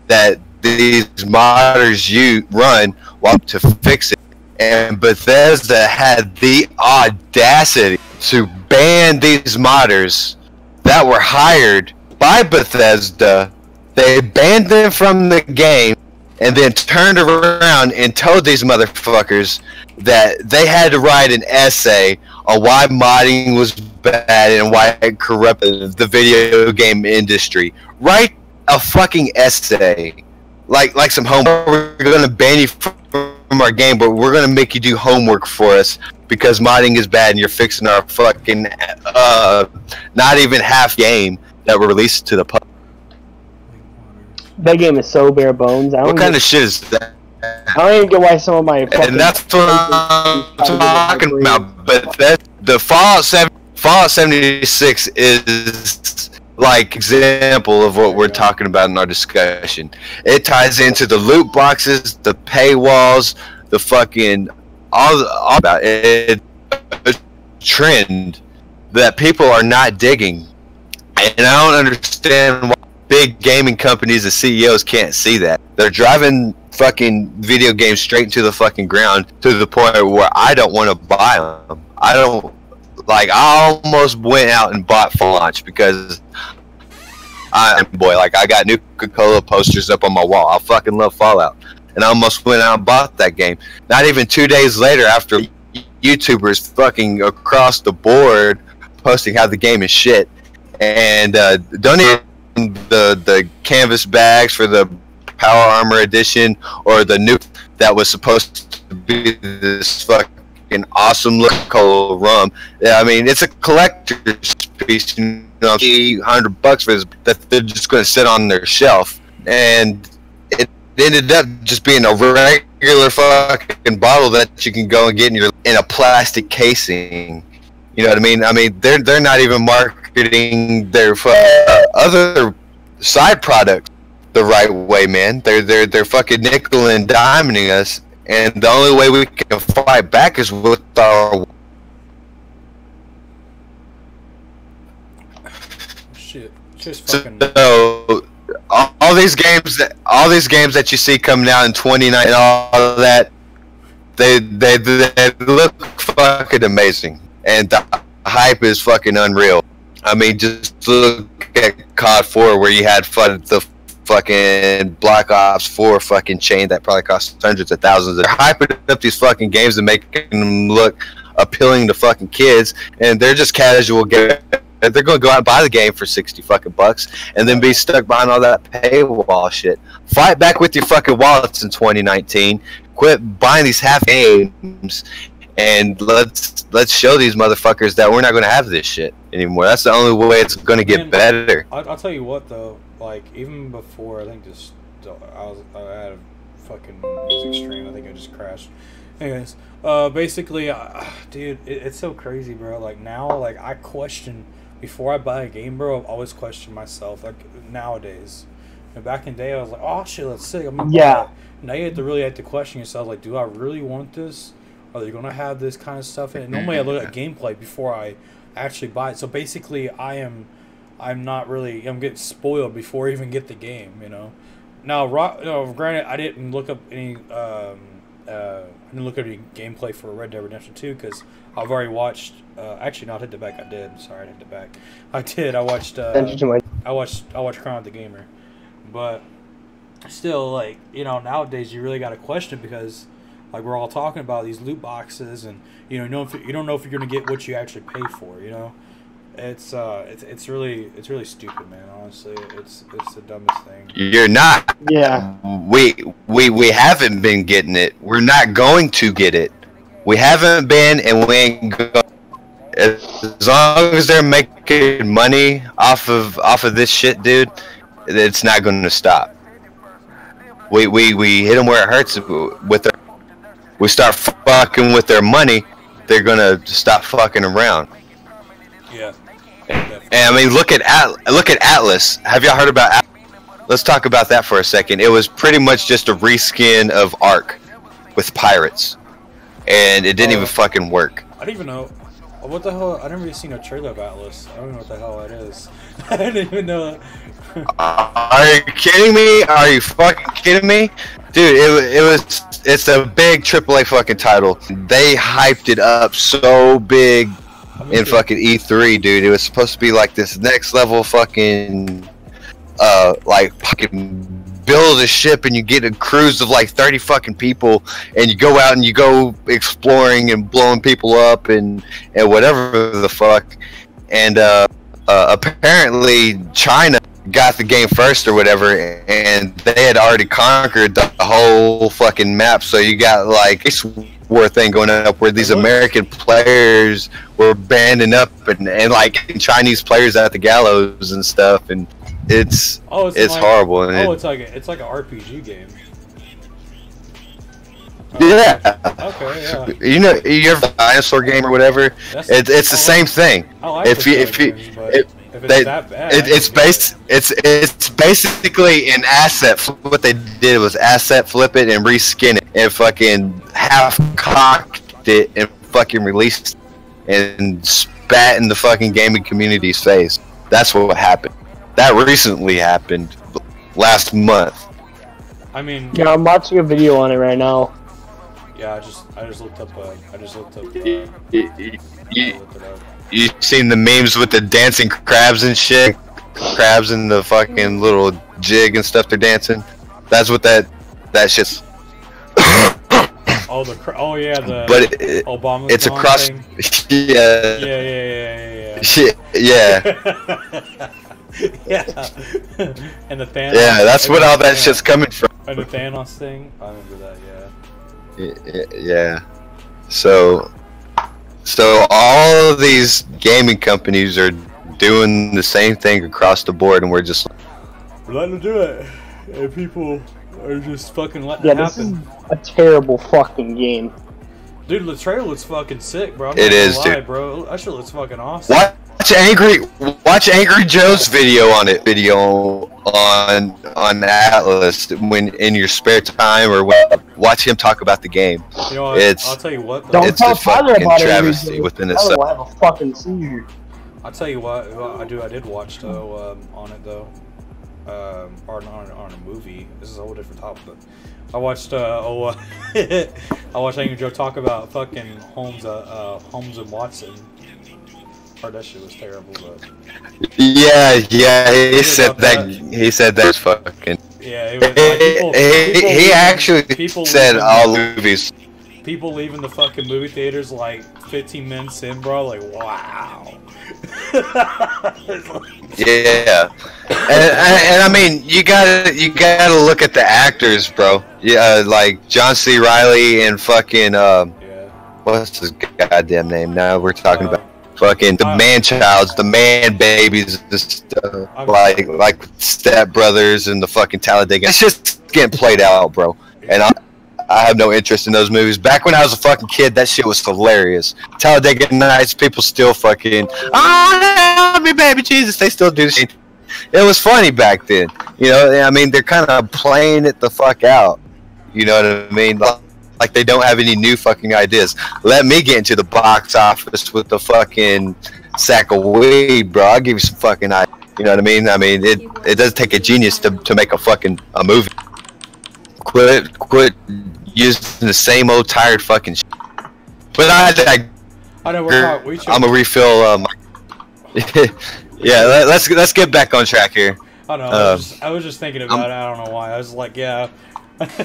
that these modders run while to fix it. And Bethesda had the audacity to ban these modders that were hired by Bethesda. They banned them from the game and then turned around and told these motherfuckers that they had to write an essay on why modding was bad and why it corrupted the video game industry. Write a fucking essay. Like some homework. We're gonna ban you from our game, but we're gonna make you do homework for us because modding is bad and you're fixing our fucking not even half game that were released to the public. That game is so bare bones. What kind of shit is that? I don't even get why some of my and that's what I'm talking about. But the Fallout 76 is like example of what we're talking about in our discussion. It ties into the loot boxes, the paywalls, the fucking all about it. A trend that people are not digging, and I don't understand why big gaming companies and CEOs can't see that. They're driving fucking video games straight into the fucking ground to the point where I don't want to buy them. I I almost went out and bought Fallout launch because I got new Coca-Cola posters up on my wall. I fucking love Fallout, and I almost went out and bought that game. Not even 2 days later, after YouTubers fucking across the board posting how the game is shit and donating the canvas bags for the Power Armor Edition or the new that was supposed to be this fucking awesome look rum. I mean, it's a collector's piece, you know, $100 for this that they're just going to sit on their shelf, and it ended up just being a regular fucking bottle that you can go and get in a plastic casing. You know what I mean? I mean, they're not even marketing their other side products the right way, man. They're fucking nickel and diming us, and the only way we can fight back is with our shit. Just fucking. So all these games that you see coming out in 2019 and all of that, they look fucking amazing, and the hype is fucking unreal. I mean, just look at COD 4 where you had the fucking Black Ops 4 fucking chain that probably cost hundreds of thousands. They're hyping up these fucking games and making them look appealing to fucking kids, and they're just casual gamers. They're going to go out and buy the game for 60 fucking bucks and then be stuck behind all that paywall shit. Fight back with your fucking wallets in 2019. Quit buying these half games, and let's show these motherfuckers that we're not going to have this shit anymore. That's the only way it's going to get better. I'll tell you what though, like even before I think I had a fucking music stream. I think I just crashed. Anyways, basically, dude, it's so crazy, bro. Like now, like I question before I buy a game, bro. I always question myself. Like nowadays, and back in the day, I was like, oh shit, that's sick. I'm gonna buy it. Now you have to question yourself, like, do I really want this? Are they gonna have this kind of stuff in it? Normally, I look at gameplay before I actually buy it. So basically, I'm getting spoiled before I even get the game. You know. Now, granted, I didn't look up any gameplay for Red Dead Redemption 2 because I've already watched. Actually, no, I hit the back. I did. Sorry, I hit the back. I did. I watched. I watched Crown of the Gamer, but still, like, you know, nowadays you really got to question because, like, we're all talking about these loot boxes, and you don't know if you're gonna get what you actually pay for. You know, it's really stupid, man. Honestly, it's the dumbest thing. You're not. Yeah. We haven't been getting it. We're not going to get it. We haven't been, and we ain't going. as long as they're making money off of this shit, dude, it's not going to stop. We hit them where it hurts with their. We start fucking with their money, they're gonna stop fucking around. Yeah. And I mean, look at Atlas. Have y'all heard about Atlas? Let's talk about that for a second. It was pretty much just a reskin of Ark with pirates, and it didn't even fucking work. I didn't even know. What the hell? I never really seen a trailer of Atlas. I don't know what the hell that is. I didn't even know. Are you kidding me? Are you fucking kidding me? Dude, it's a big AAA fucking title. They hyped it up so big in fucking E3, dude. It was supposed to be like this next level fucking like fucking build a ship and you get a cruise of like 30 fucking people and you go out and you go exploring and blowing people up and whatever the fuck. And apparently China got the game first or whatever, and they had already conquered the whole fucking map. So you got like this war thing going up where these American players were banding up and like Chinese players at the gallows and stuff, and it's like, horrible. And it's like an RPG game. Yeah. Okay. Yeah. You know, you ever the dinosaur game or whatever? It's the same thing. I like if it's basically an asset. What they did was asset flip it and reskin it and fucking half cocked it and fucking released it and spat in the fucking gaming community's face. That's what happened. That recently happened last month. I mean, yeah, I'm watching a video on it right now. Yeah, I just looked up. You seen the memes with the dancing crabs and shit? Crabs and the fucking little jig and stuff they're dancing. That's what that shit's. Oh yeah, the Obama. It's across. Thing. Yeah. Yeah. Shit. Yeah. Yeah. And the Thanos. Yeah, that's what all that shit's coming from. And the Thanos thing. I remember that. Yeah. Yeah. So all of these gaming companies are doing the same thing across the board, and we're just letting them do it, and people are just fucking letting it happen. This is a terrible fucking game. Dude, the trailer looks fucking sick, bro. It is, dude. Bro. That shit looks fucking awesome. Watch Angry Joe's video on Atlas when in your spare time, or watch him talk about the game. You know what, I'll tell you what. Don't it's tell a Tyler fucking about travesty it. within itself. I'll have a fucking seizure. I'll tell you what. I did watch though on it though, on a movie. This is a whole different topic, but I watched I watched Angry Joe talk about fucking Holmes and Watson. That shit was terrible, but yeah, he said that. He said that's fucking. Yeah, it was like he actually said all movies. People leaving the fucking movie theaters like 15 minutes in, bro. Like, wow. Yeah, and I mean, you gotta look at the actors, bro. Yeah, like John C. Reilly and fucking what's his goddamn name? Now we're talking about. Fucking the man-childs, the man-babies, like Step Brothers and the fucking Talladega. It's just getting played out, bro. And I have no interest in those movies. Back when I was a fucking kid, that shit was hilarious. Talladega Nights, people still fucking, oh, me baby Jesus, they still do shit. It was funny back then. You know, I mean, they're kind of playing it the fuck out. You know what I mean? Like they don't have any new fucking ideas. Let me get into the box office with the fucking sack of weed, bro. I'll give you some fucking ideas. You know what I mean? I mean, it does take a genius to make a movie. Quit using the same old tired fucking shit. But I know I'm a refill. Yeah, let's get back on track here. I know. I was just thinking about it. I don't know why. I was like, yeah.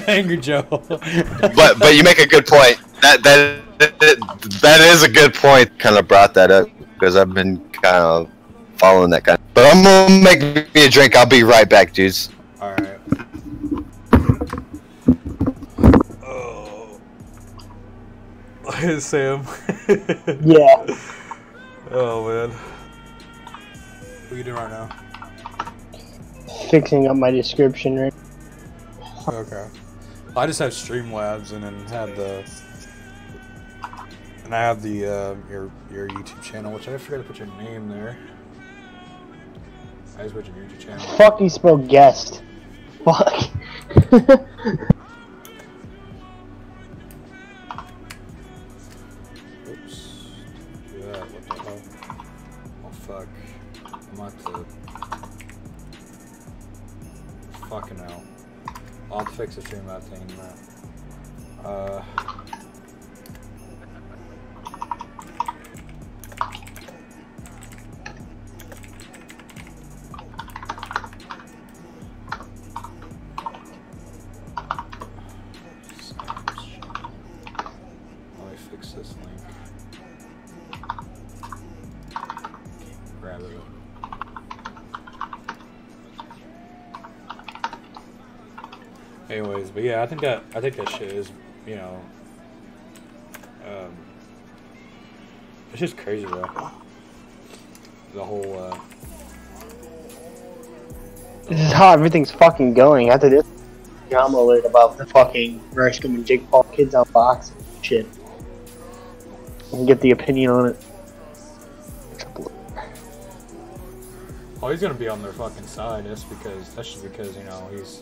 Angry Joe. but you make a good point. That is a good point. Kind of brought that up because I've been kind of following that kind. But I'm gonna make me a drink. I'll be right back, dudes. All right. Oh, Sam. Yeah. Oh man. What are you doing right now? Fixing up my description, right? Okay. I just have Streamlabs and then have the your YouTube channel, which I forgot to put your name there. I just put your YouTube channel. Fuck, you spelled guest. Fuck. Oops. Do that. What the hell? Oh fuck. I'm about to. Fucking hell. I'll have to fix the Streamlabs thing in a minute. This link. Grab it. Anyways, but yeah, I think that shit is, you know, it's just crazy, bro. The whole this is how everything's fucking going. After this, I'm alert about the fucking Rushcombe and Jake Paul kids on boxing shit. And get the opinion on it. Oh, he's gonna be on their fucking side. That's just because you know he's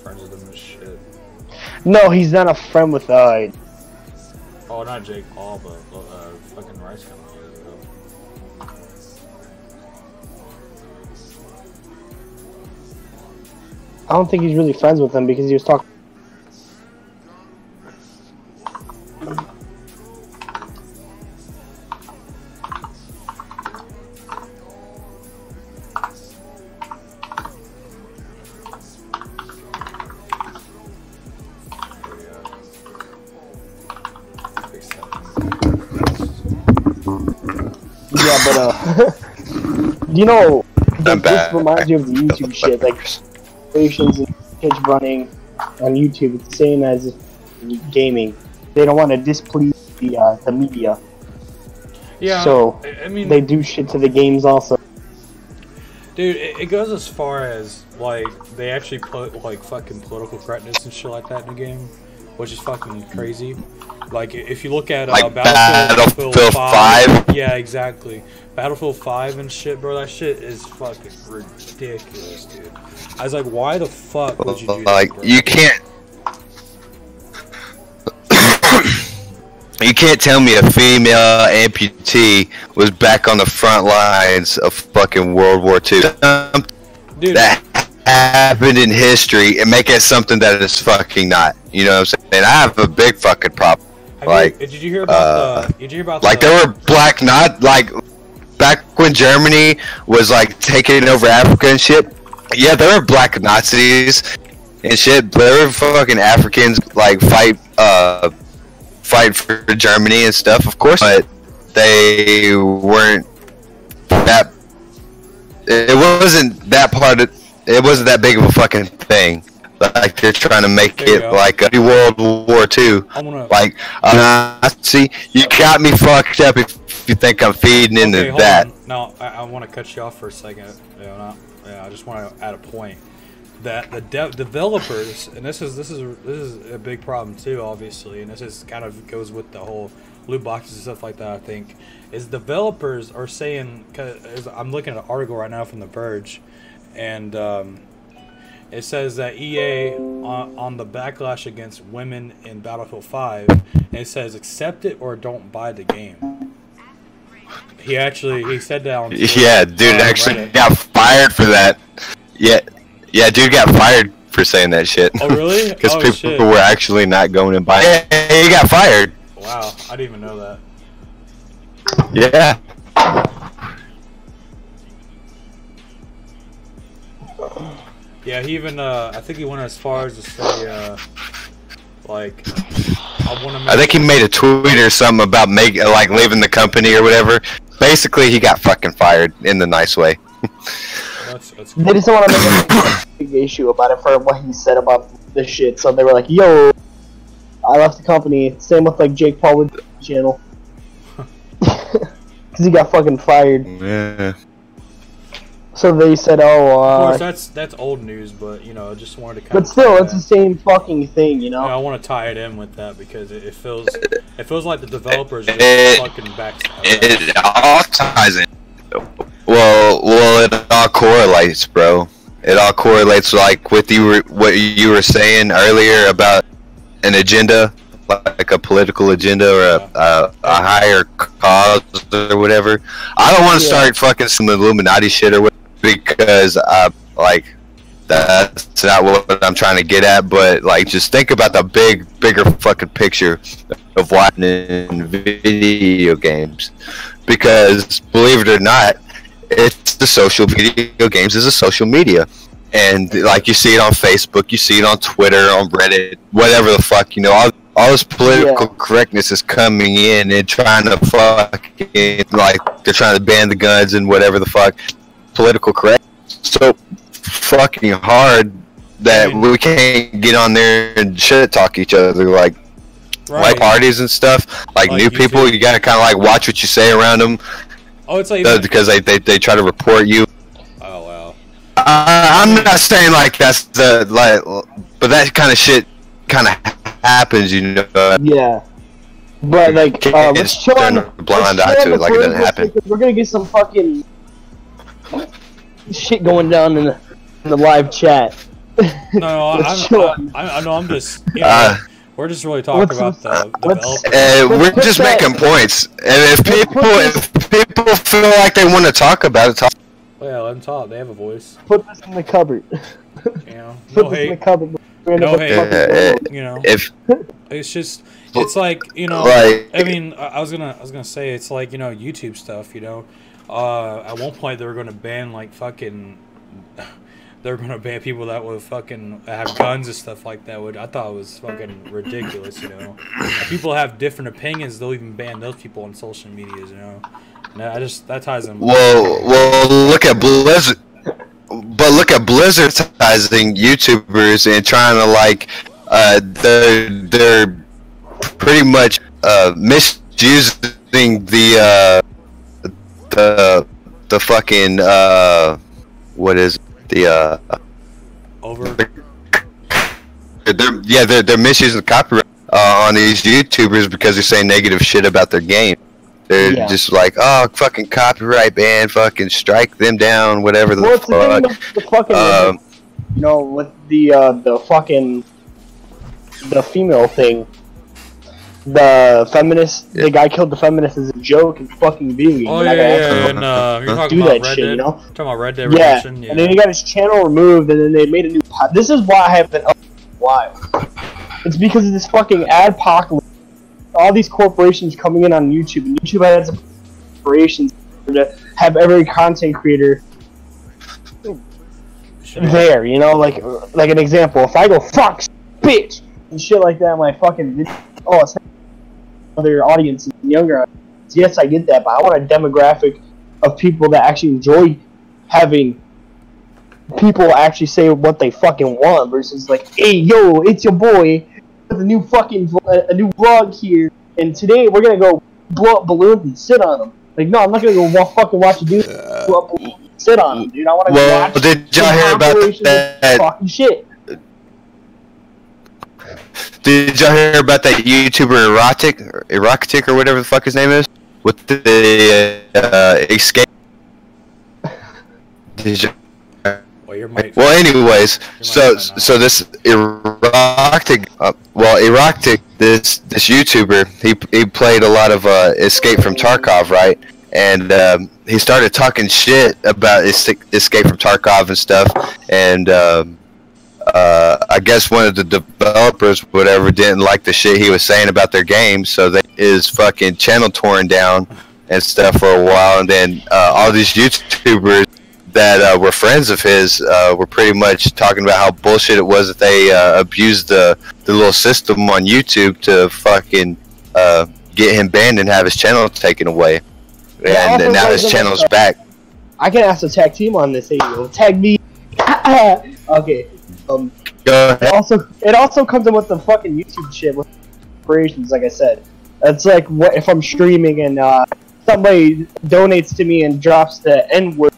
friends with them and shit. No, he's not a friend with Oh, not Jake Paul, but fucking Rice coming. I don't think he's really friends with them because he was talking. Yeah, but you know, this reminds you of the YouTube shit, like creations and kids running on YouTube. It's the same as gaming. They don't want to displease the media. Yeah. So I mean, they do shit to the games also. Dude, it goes as far as like they actually put like fucking political correctness and shit like that in the game, which is fucking crazy. Like if you look at like Battlefield 5. Yeah, exactly. Battlefield 5 and shit, bro. That shit is fucking ridiculous, dude. I was like, why the fuck would you do that? Like bro? you can't tell me a female amputee was back on the front lines of fucking World War II. Dude, that happened in history and make it something that is fucking not. You know what I'm saying? I have a big fucking problem. Did you hear about the? Did you hear about like there were black back when Germany was like taking over Africa and shit. Yeah, there were black Nazis and shit. But there were fucking Africans like fight for Germany and stuff, of course. But they weren't that. It wasn't that part of. It wasn't that big of a fucking thing. Like they're trying to make it like a World War II. Like, see, you got me fucked up if you think I'm feeding into that. No, I want to cut you off for a second. I just want to add a point that the developers, and this is a big problem too, obviously, and this is kind of goes with the whole loot boxes and stuff like that. I think is developers are saying, cause I'm looking at an article right now from The Verge, and it says that EA on the backlash against women in Battlefield 5, and it says accept it or don't buy the game. He said that on Twitter, yeah, dude actually got fired for that. Yeah, dude got fired for saying that shit. Oh really? Because people were actually not going and buying. Yeah, he got fired. Wow, I didn't even know that. Yeah. Yeah, he even I think he went as far as to say like I think he made a tweet or something about leaving the company or whatever. Basically, he got fucking fired in the nice way. That's they just don't want to make a big issue about it for what he said about this shit. So they were like, "Yo, I left the company." Same with like Jake Paul with the channel. because he got fucking fired. Yeah. So they said, "Oh, of course, that's old news, but you know, just wanted to." But still, it's the same fucking thing, you know. Yeah, I want to tie it in with that because it feels like the developers are just fucking backstab. It all ties in. Well, it all correlates, bro. It all correlates, like with what you were saying earlier about an agenda, like a political agenda or a higher cause or whatever. I don't want to start fucking some Illuminati shit or whatever, because like that's not what I'm trying to get at. But like, just think about the bigger fucking picture of watching in video games, because believe it or not, it's the social video games is a social media. And like, you see it on Facebook, you see it on Twitter, on Reddit, whatever the fuck, you know, all this political correctness is coming in and trying to fucking, like, they're trying to ban the guns and whatever the fuck. Political correct so fucking hard that we can't get on there and shit talk each other, like parties and stuff. Like new people, you gotta kind of like watch what you say around them. Oh, it's like because they try to report you. Oh wow. I'm not saying like that's the like, but that kind of shit kind of happens, you know. Yeah. But like, let's chill on a blind eye to it, like it doesn't happen. We're gonna get some fucking shit going down in the live chat. No, I'm just. You know, we're just really talking about the we're just making points, and if people feel like they want to talk about it, talk. Yeah, let them talk. They have a voice. Put this in the cupboard. You know, put this in the cupboard. No hate. You know, if it's just, it's like, you know, like, I mean, I was gonna say, it's like, you know, YouTube stuff. You know, at one point they were gonna ban like fucking. They're gonna ban people that would fucking have guns and stuff like that. I thought it was fucking ridiculous, you know. If people have different opinions, they'll even ban those people on social medias, you know. And that ties them. Well, look at Blizzard. But look at Blizzard ties-ing YouTubers and trying to like, they're pretty much misusing the fucking what is the they're misusing the copyright on these YouTubers because they're saying negative shit about their game. They're just like, oh, fucking copyright ban, fucking strike them down, whatever the fuck. The fucking, you know, with the fucking the female thing. The feminist, the guy killed the feminist as a joke and fucking being. Oh yeah, and you're talking about Red Dead, shit, you know? Talking about Red Dead Redemption, and then he got his channel removed, and then they made a new. This is why I haven't. Why? It's because of this fucking adpocalypse. All these corporations coming in on YouTube, and YouTube has corporations to have every content creator there. You know, like an example. If I go fuck, bitch, and shit like that, my fucking it's other audience, younger audience. Yes, I get that, but I want a demographic of people that actually enjoy having people actually say what they fucking want versus like, hey, yo, it's your boy with a new vlog here, and today we're gonna go blow up balloons and sit on them. Like, no, I'm not gonna go fucking watch a dude blow up balloons and sit on them, dude. I want to go watch. Well, did y'all hear about that fucking shit? Did y'all hear about that YouTuber Erotic or whatever the fuck his name is? With the escape? Did you? Well, anyways, so this Erotic, this YouTuber, he played a lot of Escape from Tarkov, right? And he started talking shit about Escape from Tarkov and stuff, and I guess one of the developers, whatever, didn't like the shit he was saying about their game, so they his fucking channel torn down and stuff for a while, and then all these YouTubers that were friends of his were pretty much talking about how bullshit it was that they abused the little system on YouTube to fucking get him banned and have his channel taken away. Yeah, and now his channel's back. I can ask the tag team on this. Hey, tag me. Okay. It also comes in with the fucking YouTube shit with operations. Like I said, it's like what if I'm streaming and somebody donates to me and drops the N-word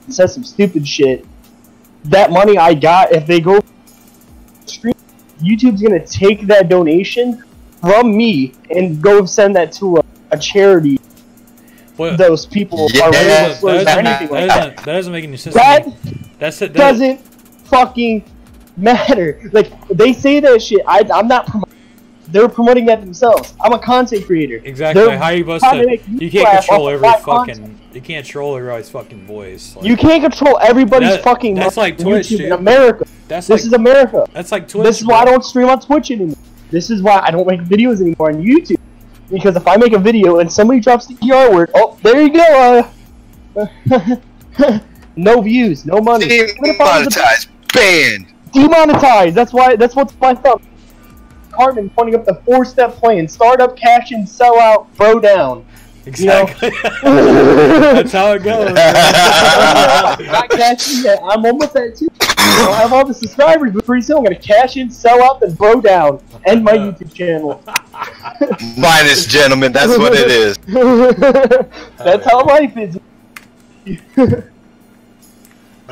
and says some stupid shit, that money I got, if they go stream, YouTube's gonna take that donation from me and go send that to a charity. Well, those people are wrestlers or anything like that. That doesn't make any sense. That doesn't fucking matter. Like, they say that shit. I'm not promoting. They're promoting that themselves. I'm a content creator. Exactly. How are you supposed to? You can't control every fucking. You can't control everybody's fucking voice. Like, you can't control everybody's fucking. That's like Twitch, dude. In America. This is America. That's like Twitch. This is why I don't stream on Twitch anymore. This is why I don't make videos anymore on YouTube. Because if I make a video and somebody drops the ER word, oh, there you go. No views, no money. Demonetized, banned. Demonetized. That's what's my thumb. Cartman pointing up the 4-step plan: start up, cash in, sell out, throw down. Exactly. That's how it goes. Not cashing yet. I'm almost at 2. I have all the subscribers, but pretty soon I'm gonna cash in, sell out, and throw down. End my YouTube channel. Minus, gentlemen, that's what it is. That's how life is.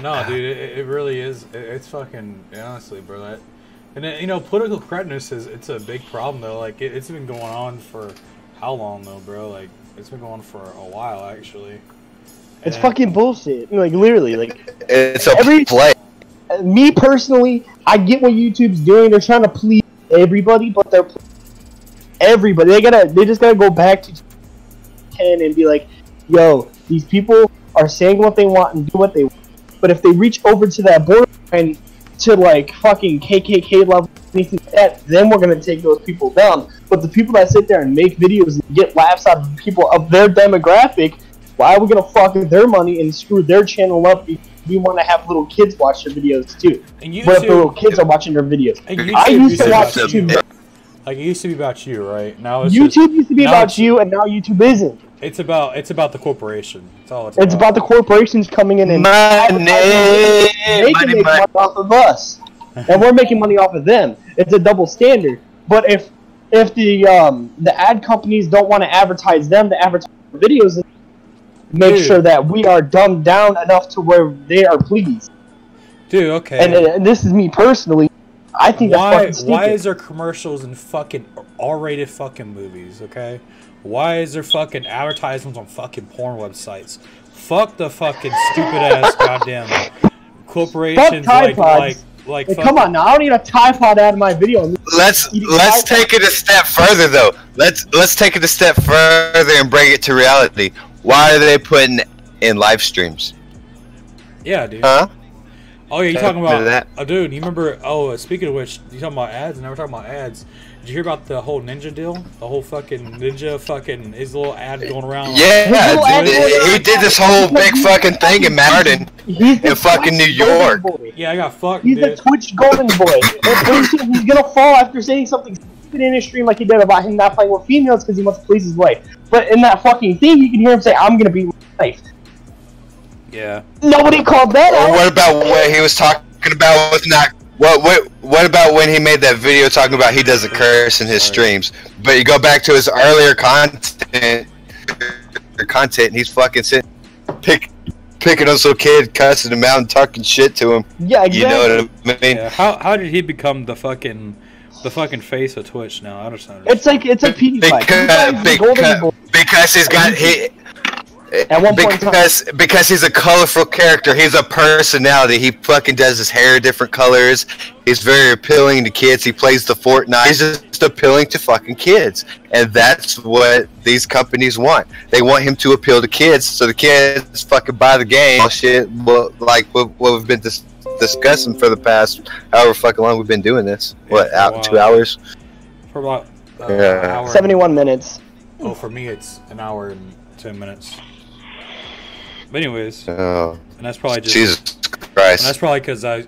No, dude, it really is. It's fucking, honestly, bro. And then, political correctness it's a big problem though. Like it's been going on for how long though, bro? Like it's been going on for a while actually. It's fucking bullshit. Like literally, like it's a play. Me personally, I get what YouTube's doing. They're trying to please everybody, but they're everybody. They just gotta go back to 10 and be like, yo, these people are saying what they want and do what they want. But if they reach over to that borderline to like fucking KKK level, anything like that, then we're gonna take those people down. But the people that sit there and make videos and get laughs out of people of their demographic, why are we gonna fuck with their money and screw their channel up? We want to have little kids watch their videos too. And YouTube, what if the little kids are watching their videos? I used to watch YouTube. Like it used to be about you, right? Now it's YouTube used to be about you, and now YouTube isn't. It's about the corporation. That's all it's about the corporations coming in and they can make money off of us, and we're making money off of them. It's a double standard. But if the ad companies don't want to advertise them to advertise their videos, make sure that we are dumbed down enough to where they are pleased. Dude, okay. And this is me personally. I think that's fucking stupid. Why is there commercials in fucking R-rated fucking movies, okay? Why is there fucking advertisements on fucking porn websites? Fuck the fucking stupid ass goddamn corporations like hey, come on now, I don't need a Tide Pod ad in my video. Let's take it a step further though. Let's take it a step further and bring it to reality. Why are they putting in live streams? Yeah, dude. Huh? Oh yeah, you talking about that? Oh, dude, you remember? Oh, speaking of which, you talking about ads? Now we're talking about ads. Did you hear about the whole Ninja deal? The whole fucking Ninja fucking his little ad going around. Yeah, he did this whole big fucking thing in Madden in fucking New York. Yeah, I got fucked. He's the Twitch golden boy. He's gonna fall after saying something stupid in his stream like he did about him not playing with females because he wants to please his wife. But in that fucking thing, you can hear him say, "I'm gonna beat my wife." Yeah. Nobody called that out. Or what about what he was talking about with not? What about when he made that video talking about he doesn't curse in his streams? But you go back to his earlier content, and he's fucking sitting, picking on some kid, cussing him out, and talking shit to him. Yeah, exactly. You know what I mean? Yeah. How did he become the fucking face of Twitch now? I don't understand. It's like PewDiePie. Because he's got At one point because he's a colorful character, he's a personality. He fucking does his hair different colors. He's very appealing to kids. He plays the Fortnite. He's just appealing to fucking kids, and that's what these companies want. They want him to appeal to kids, so the kids fucking buy the game. All shit, like what we've been discussing for the past however fucking long we've been doing this. Yeah, 2 hours? For about an hour 71 minutes. Oh, for me it's an hour and 10 minutes. But anyways, and that's probably just Jesus Christ. And that's probably because I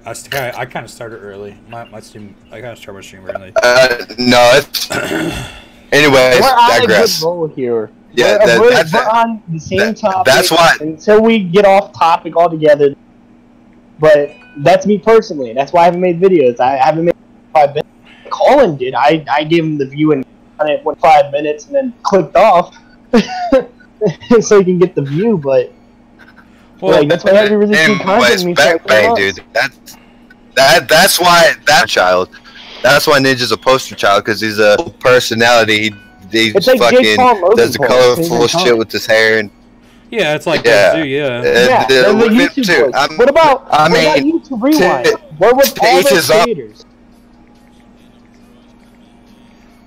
kind of started early. My stream, I kind of started my stream early. No, it's anyway. We're on a good roll here. Yeah, we're on the same topic. That's why until we get off topic altogether. But that's me personally. That's why I haven't made videos. I haven't made 5 minutes. Colin did. I gave him the view and it went 5 minutes and then clicked off. so you can get the view, but like that's why every really good content. Bang, dude. That's why that child. That's why Ninja's a poster child, because he's a personality. He like fucking does the colorful shit with his hair and. Yeah, it's like that too. Yeah. The YouTube boys. What about YouTube Rewind? Where was all those creators?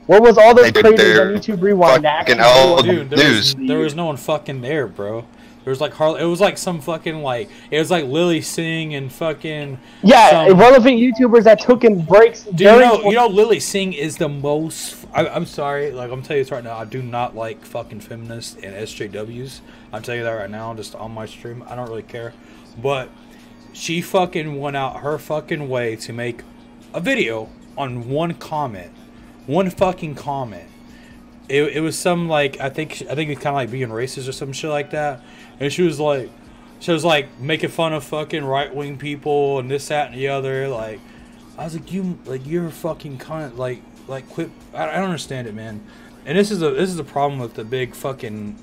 Where was all those creators on YouTube Rewind? Dude, there was no one fucking there, bro. There was like it was like some fucking like it was like Lily Singh and fucking irrelevant YouTubers that took in breaks. Dude, you know Lily Singh is the most. I'm sorry, like I'm telling you this right now. I do not like fucking feminists and SJWs. I'm telling you that right now, just on my stream. I don't really care, but she fucking went out her fucking way to make a video on one fucking comment. It was some like I think it's kind of like being racist or some shit like that. And she was like making fun of fucking right wing people and this, that, and the other. Like, I was like, you're a fucking cunt. Like quit. I don't understand it, man. And this is a problem with the big fucking,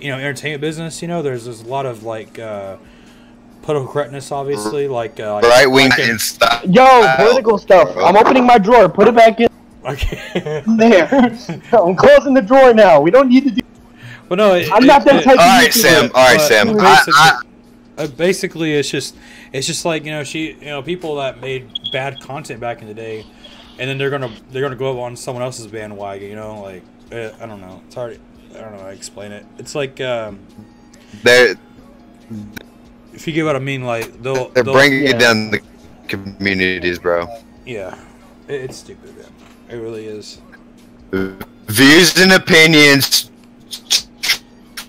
entertainment business. There's a lot of like political correctness, obviously, like right wing and stuff. Political stuff. I'm opening my drawer. Put it back in. Okay. There. I'm closing the drawer now. We don't need to do. But no, I'm not that type of YouTuber. All right, Sam. Basically, it's just like people that made bad content back in the day, and then they're gonna go up on someone else's bandwagon. I don't know. It's hard. I don't know how to explain it. It's like if you get what I mean, like they're bringing down the communities, bro. Yeah, it's stupid, man. It really is. Views and opinions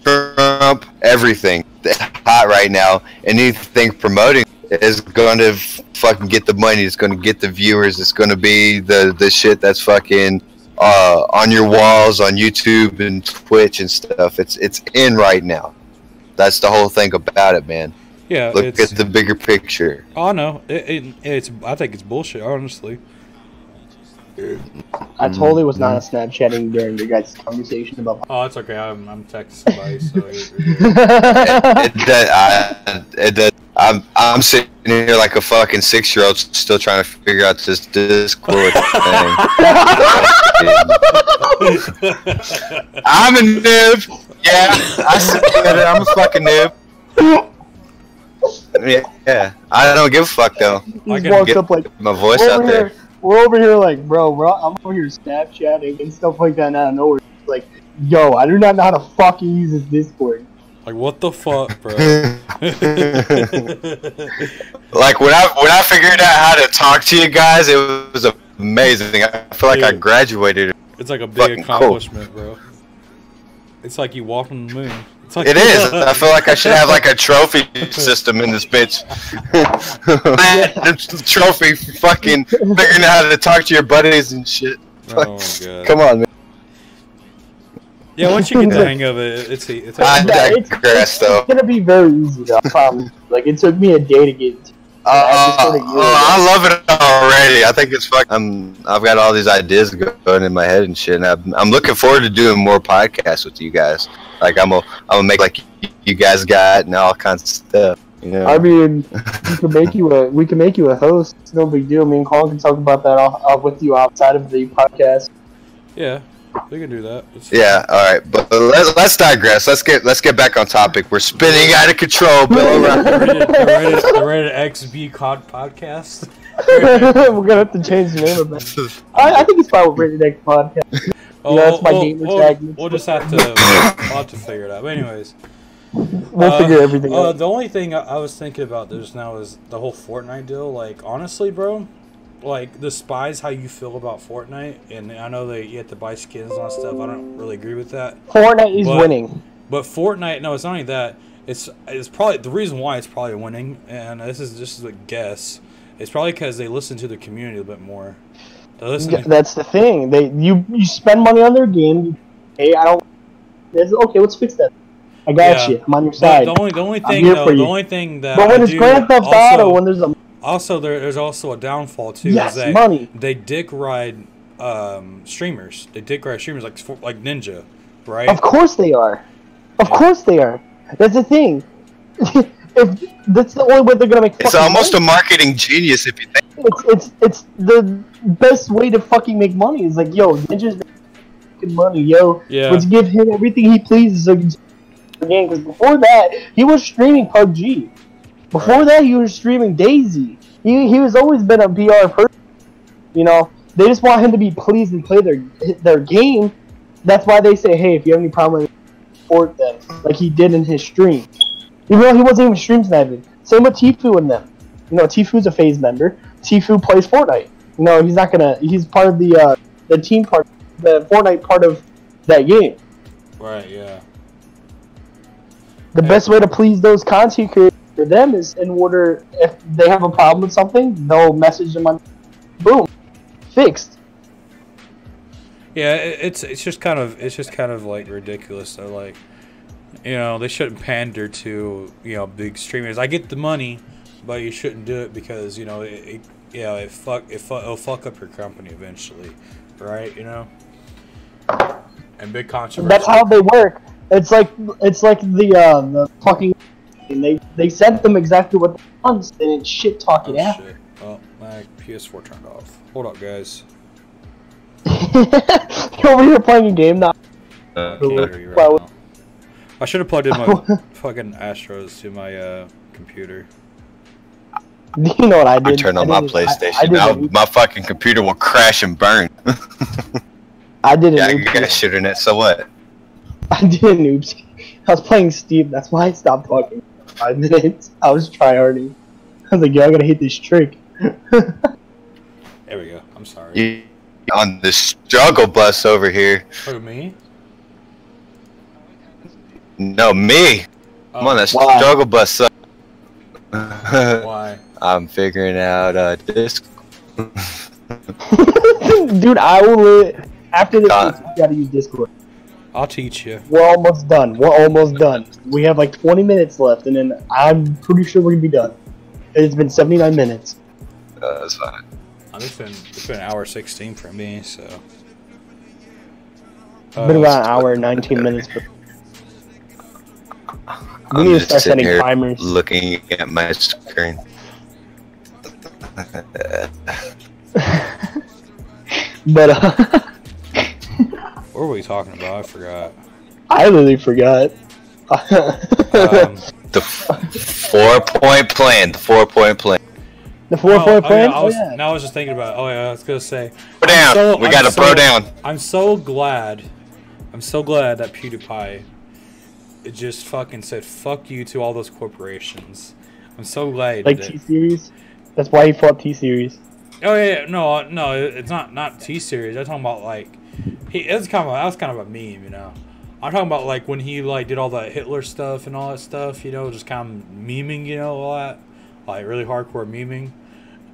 trump everything hot right now. Anything promoting is going to fucking get the money. It's going to get the viewers. It's going to be the shit that's fucking on your walls on YouTube and Twitch and stuff. It's in right now. That's the whole thing about it, man. Yeah. Look at the bigger picture. Oh no, it's. I think it's bullshit, honestly. I totally was not Snapchatting during your guys' conversation about. Oh, it's okay. I'm texting somebody, so it does. I'm sitting here like a fucking 6-year-old, still trying to figure out this Discord thing. I'm a noob. Yeah, I sit there. I'm a fucking noob. Yeah, I don't give a fuck though. I can get up like, my voice out there. We're over here like, bro, I'm over here Snapchatting and stuff like that out of nowhere. Like, yo, I do not know how to fucking use this Discord. Like, what the fuck, bro? Like, when I figured out how to talk to you guys, it was amazing. I feel like I graduated. It's like a big accomplishment, bro. It's like you walk on the moon. It's like, it is. I feel like I should have like a trophy system in this bitch. Trophy for fucking figuring out how to talk to your buddies and shit. Oh my god. Come on, man. Yeah, once you get the hang of it, it's digress, though. It's gonna be very easy, though. I promise. Like, it took me a day to get into it. I love it already. I think it's fucking. I've got all these ideas going in my head and shit. And I'm looking forward to doing more podcasts with you guys. Like I'm gonna make like you guys got and all kinds of stuff. I mean, we can make you a host. It's no big deal. Me and Colin can talk about that with you outside of the podcast. Yeah. We can do that. Yeah, all right, but let's digress. Let's get back on topic. We're spinning out of control, Bill. The RatedX podcast. We're gonna have to change the name of it. I think it's fine with RatedX podcast. That's my gamer tag. We'll just have to figure it out. But anyways, we'll figure everything out. The only thing I was thinking about just now is the whole Fortnite deal. Like, honestly, bro. Like, despise how you feel about Fortnite, and I know that you have to buy skins and stuff. I don't really agree with that. Fortnite is winning. But Fortnite, no, it's not only that. It's probably the reason why it's probably winning, and this is a guess. It's probably because they listen to the community a bit more. That's the thing. You spend money on their game. Hey, okay, let's fix that. I got you. I'm on your side. The only thing that. But when it's Grand Theft Auto, when there's a Also, there's also a downfall too. Yes, is that money. They dick ride streamers. They dick ride streamers like Ninja, right? Of course they are. Of course they are. That's the thing. If that's the only way they're gonna make. It's almost a marketing genius if you think. It's the best way to fucking make money. Is like, yo, Ninja's making money, yo. Yeah. Let's give him everything he pleases. So again, because before that he was streaming PUBG. Before that he was streaming Daisy. He was always been a PR person. You know, they just want him to be pleased and play their game. That's why they say, hey, if you have any problem, support them, like he did in his stream. Even though he wasn't even stream sniping. Same with Tfue and them. You know, Tfue's a FaZe member. Tfue plays Fortnite. You know, he's not gonna. He's part of the team part, the Fortnite part of that game. Right. Yeah. The best way to please those content creators for them is in order, if they have a problem with something, they'll message them on. Boom, fixed. Yeah, it's just kind of like ridiculous. They're like, you know, they shouldn't pander to, you know, big streamers. I get the money, but you shouldn't do it because, you know, it'll fuck up your company eventually, right? You know. And big controversy. That's how they work. It's like the fucking. They sent them exactly what they want, and it's shit talking out. Shit. Well, my PS4 turned off. Hold up, guys. You're over here playing a game now. Right now. I should have plugged in my fucking Astros to my computer. You know what I did? I turned on my PlayStation. Now my fucking computer will crash and burn. I did an yeah, oopsie. I got shit in it, so what? I did an oopsie. I was playing Steve, that's why I stopped talking for 5 minutes. I was tryharding. I was like, yo, I gotta hit this trick. There we go. I'm sorry. You on the struggle bus over here. Who, me? No, me. Oh. I'm on that struggle bus. Why? I'm figuring out this. Dude, I will. After this, you gotta use Discord. I'll teach you. We're almost done. We have like 20 minutes left, and then I'm pretty sure we're gonna be done. It's been 79 minutes. That's fine. It's been an hour 16 for me, so. It's been about an hour and 19 minutes. We need to start setting timers. Looking at my screen. But what were we talking about? I forgot. I literally forgot. The 4-point plan. The 4-point plan. The 4-point plan? Now I was just thinking about it. Oh yeah, I was gonna say. Bro down. We gotta bro down. I'm so glad that PewDiePie it just fucking said fuck you to all those corporations. I'm so glad. Like T-Series? That's why he fought T-Series. Oh yeah, no, it's not T-Series. I'm talking about like that was kind of a meme, you know. I'm talking about like when he like did all that Hitler stuff and all that stuff, you know, just kind of memeing, you know, all that, like really hardcore memeing,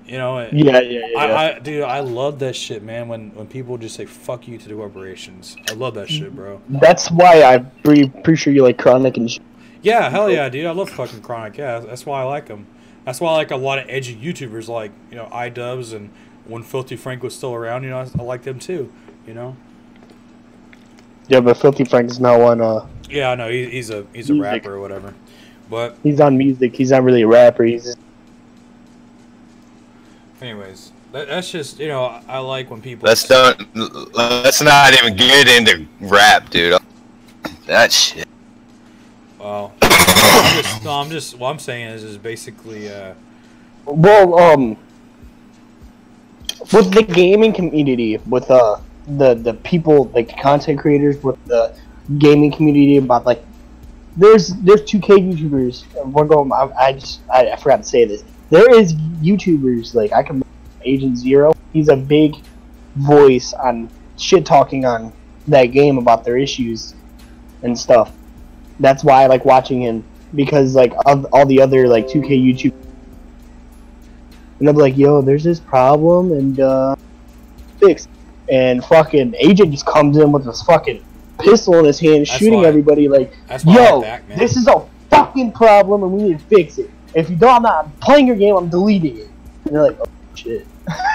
you know. Yeah. Dude, I love that shit, man. When people just say fuck you to the corporations, I love that shit, bro. That's why I'm pretty sure you like Chronic and shit. Yeah, hell yeah, dude. I love fucking Chronic. Yeah, that's why I like him. That's why I like a lot of edgy YouTubers like, you know, iDubbbz, and when Filthy Frank was still around, you know, I like them too, you know. Yeah, but Filthy Frank is now on yeah, I know he's a rapper or whatever, but he's on music. He's not really a rapper. He's just... Anyways, that's just, you know, I like when people. Let's not even get into rap, dude. That shit. Well, what I'm saying is basically. Well, with the gaming community, with the people, like content creators, with the gaming community, about like, there's 2K YouTubers. We're going. I forgot to say this. There is YouTubers like I can Agent Zero. He's a big voice on shit talking on that game about their issues and stuff. That's why I like watching him, because like of all the other like 2K YouTube, and they'll be like, yo, there's this problem and fixed. And fucking Agent just comes in with this fucking pistol in his hand, shooting everybody like, yo, this is a fucking problem and we need to fix it. If you don't, I'm not playing your game, I'm deleting it. And they're like, oh shit.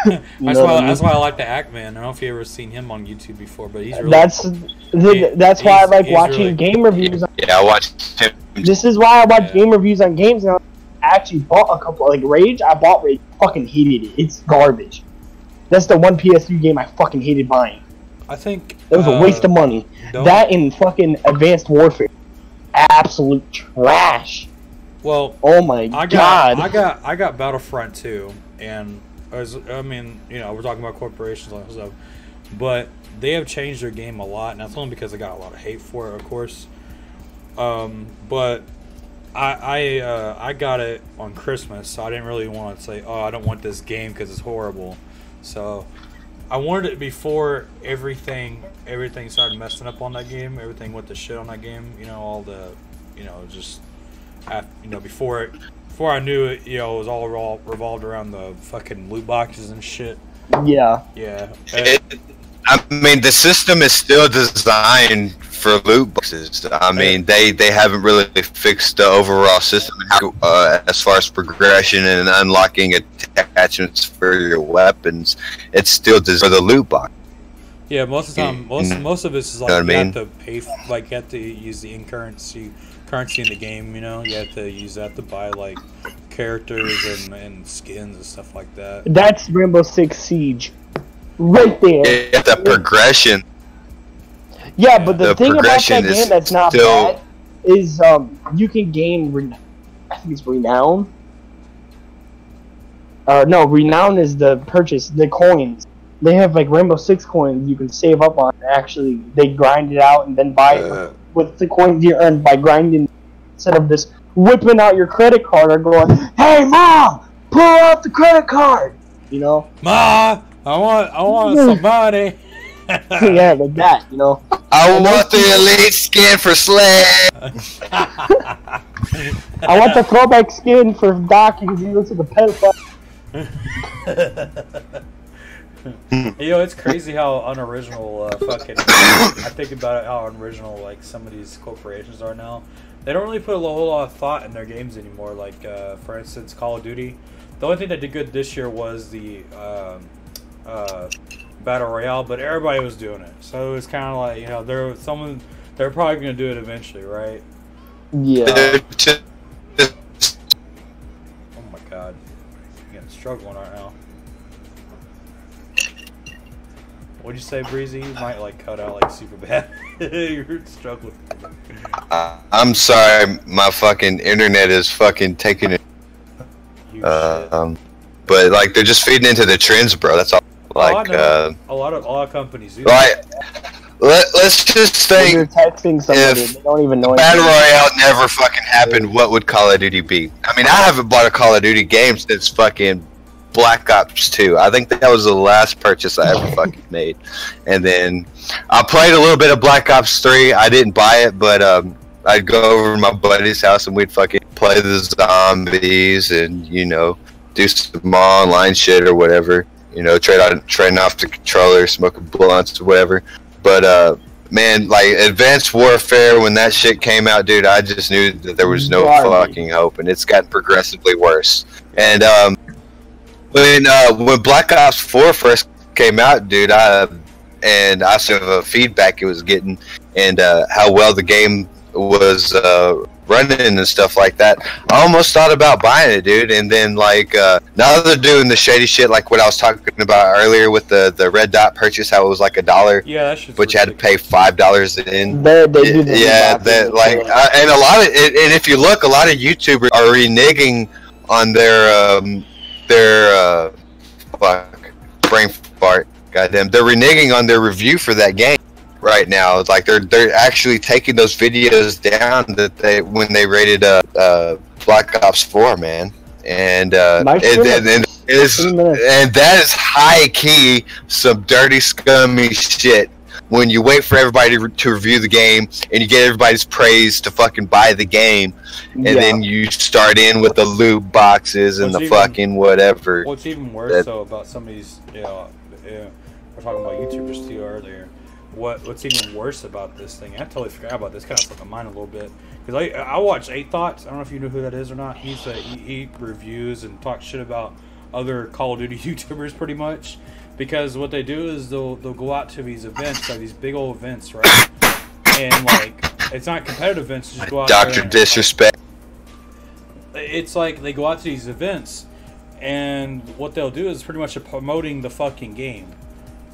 That's why I like the Act Man. I don't know if you ever seen him on YouTube before, but he's really. That's why I like watching really, game reviews. Yeah, I watched him. This is why I watch game reviews on games. And I actually bought a couple, like Rage. I bought Rage. Fucking hated it. It's garbage. That's the one PS3 game I fucking hated buying. I think it was a waste of money. That and fucking Advanced Warfare, absolute trash. Well, oh my god! I got Battlefront 2, and I mean, you know, we're talking about corporations and stuff, but they have changed their game a lot, and that's only because they got a lot of hate for it, of course. But I got it on Christmas, so I didn't really want to say, oh, I don't want this game because it's horrible. So I wanted it before everything started messing up on that game. Everything went to shit on that game. You know, all the, you know, just, you know, before I knew it, you know, it was all revolved around the fucking loot boxes and shit. Yeah. Yeah. I mean, the system is still designed for loot boxes. I mean, they haven't really fixed the overall system as far as progression and unlocking attachments for your weapons. It's still designed for the loot box. Yeah, most of the time, most of it is like you have to pay, like you have to use the currency in the game. You know, you have to use that to buy like characters and skins and stuff like that. That's Rainbow Six Siege, right there. Yeah, the progression. Yeah, but the thing about that game that's not bad is you can gain, I think it's Renown. No, Renown is the purchase, the coins. They have like Rainbow Six coins you can save up on. Actually, they grind it out and then buy it with the coins you earn by grinding, instead of just whipping out your credit card or going, "Hey, Mom, pull out the credit card." You know, Ma, I want some money. Yeah, like that, you know. I want the elite skin for Sled. I want the throwback skin for Doc because he looks like a pedophile. You know, it's crazy how unoriginal fucking. I think about it, how unoriginal like some of these corporations are now. They don't really put a whole lot of thought in their games anymore. Like, for instance, Call of Duty. The only thing that did good this year was the Battle Royale, but everybody was doing it, so it was kind of like, you know, they're probably going to do it eventually, right? Yeah. Oh my god, I'm getting struggling right now. What'd you say, Breezy? You might like cut out like super bad. You're struggling. I'm sorry, my fucking internet is fucking taking it. But like they're just feeding into the trends, bro. That's all. Like a lot of companies do. Right. Let's just think. You're texting somebody, they don't even know. Battle Royale never fucking happened. What would Call of Duty be? I mean, I haven't bought a Call of Duty game since fucking Black Ops 2. I think that was the last purchase I ever fucking made. And then I played a little bit of Black Ops 3. I didn't buy it, but I'd go over to my buddy's house and we'd fucking play the zombies and, you know, do some online shit or whatever. You know, trading off the controller, smoking blunts or whatever. But man, like Advanced Warfare, when that shit came out, dude, I just knew that there was no fucking hope, and it's gotten progressively worse. And when Black Ops 4 first came out, dude, I saw the feedback it was getting and how well the game was running and stuff like that. I almost thought about buying it, dude. And then like now they're doing the shady shit, like what I was talking about earlier with the red dot purchase, how it was like $1. Yeah, but you had to pay $5 in. They do the that like and a lot of and if you look, a lot of YouTubers are reneging on their fuck brain fart. Goddamn, they're reneging on their review for that game right now. It's like they're actually taking those videos down that when they rated Black Ops 4, man, and that is high key some dirty scummy shit. When you wait for everybody to review the game and you get everybody's praise to fucking buy the game, and then you start in with the loot boxes and fucking whatever. What's even worse though about some of these, you know, we're talking about YouTubers too earlier. What's even worse about this thing? I totally forgot about this. Kind of slipped my mind a little bit because I watch 8 Thoughts. I don't know if you know who that is or not. He reviews and talks shit about other Call of Duty YouTubers pretty much, because what they do is they'll go out to these events, like these big old events, right? And like it's not competitive events, just go out Dr. there Disrespect. It's like they go out to these events, and what they'll do is pretty much promoting the fucking game.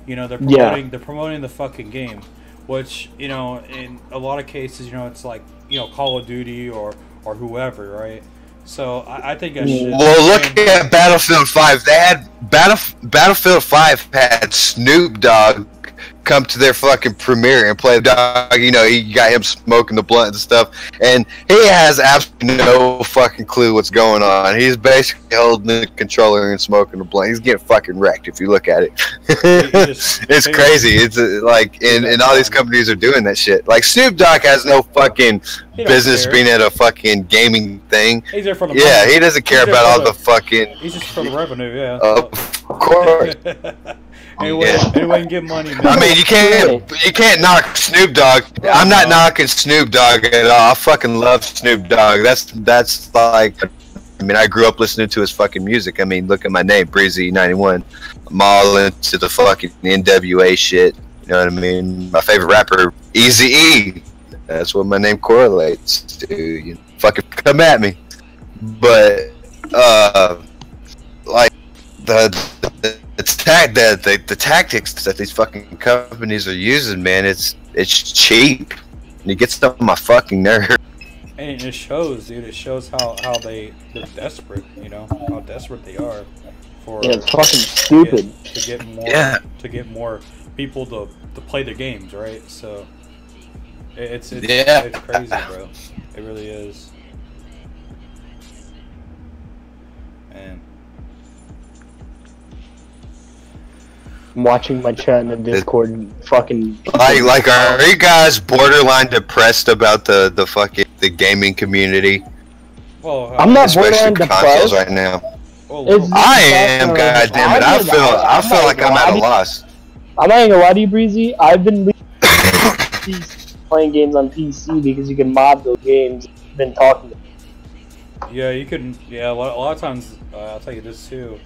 You know, they're promoting the fucking game, which, you know, in a lot of cases, you know, it's like, you know, Call of Duty or whoever, right? So I think I should. Well, look at Battlefield 5. They had Battlefield 5 had Snoop Dogg come to their fucking premiere and play dog. You know, he got him smoking the blunt and stuff, and he has absolutely no fucking clue what's going on. He's basically holding the controller and smoking the blunt. He's getting fucking wrecked if you look at it. It's crazy. It's like, and all these companies are doing that shit. Like Snoop Dogg has no fucking business being at a fucking gaming thing. He's there for the money. He doesn't care about all the fucking. He's just for the revenue, yeah. Of course. Anyway, get money, man. I mean, you can't knock Snoop Dogg. I'm not knocking Snoop Dogg at all. I fucking love Snoop Dogg. That's like, I mean, I grew up listening to his fucking music. I mean, look at my name, Breezy91. I'm all into the fucking NWA shit. You know what I mean? My favorite rapper, Eazy-E. That's what my name correlates to. You fucking come at me. But like the tactics that these fucking companies are using, man, it's cheap, and it gets on my fucking nerve. And it shows, dude. It shows how they're desperate. You know how desperate they are for. Yeah, it's fucking stupid. To get more people to play their games, right? So it's crazy, bro. It really is. And I'm watching my chat in the Discord and fucking like are you guys borderline depressed about the fucking the gaming community? Well, I'm not borderline depressed right now. Well, I am, goddammit. I feel like I'm at a loss. I'm not gonna lie to you, Breezy. I've been playing games on PC because you can mod those games. I've been talking to Yeah, you can. Yeah, a lot of times, I'll tell you this too.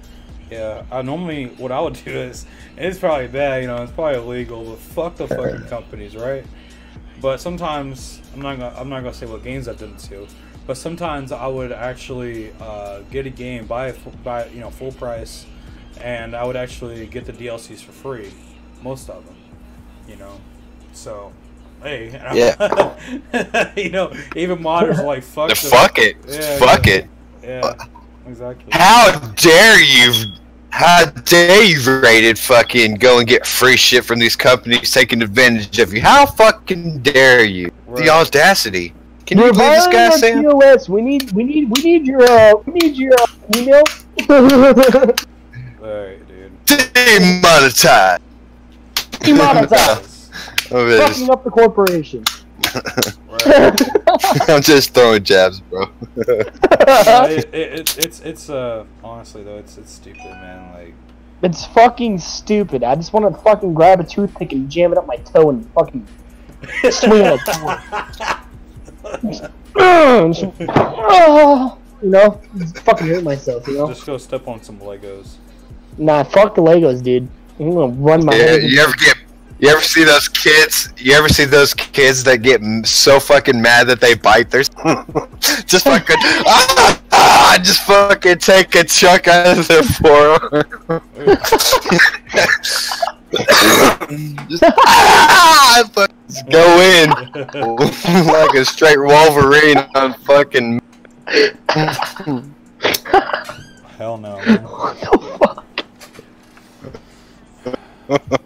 Yeah, normally what I would do is, it's probably bad, you know, it's probably illegal, but fuck the fucking companies, right? But sometimes I'm not gonna say what games I've done it to, but sometimes I would actually get a game, buy you know, full price, and I would actually get the DLCs for free, most of them, you know. So, hey, yeah, you know, even modders are like fuck it, yeah, fuck it. Yeah, exactly. How dare you? How dare you, Rated, fucking go and get free shit from these companies taking advantage of you? How fucking dare you? Right. The audacity. Can you believe this guy saying? We need your email. Alright, dude. Demonetize. Fucking up the corporation. I'm just throwing jabs, bro. It's honestly though, it's stupid, man. Like, it's fucking stupid. I just want to fucking grab a toothpick and jam it up my toe and fucking swing on it. You know, just fucking hurt myself. You know, just go step on some Legos. Nah, fuck the Legos, dude. I'm gonna run my. You ever see those kids? You ever see those kids that get so fucking mad that they bite their just fucking just fucking take a chunk out of their forearm. just go in like a straight Wolverine on fucking. Hell no, man. What the fuck?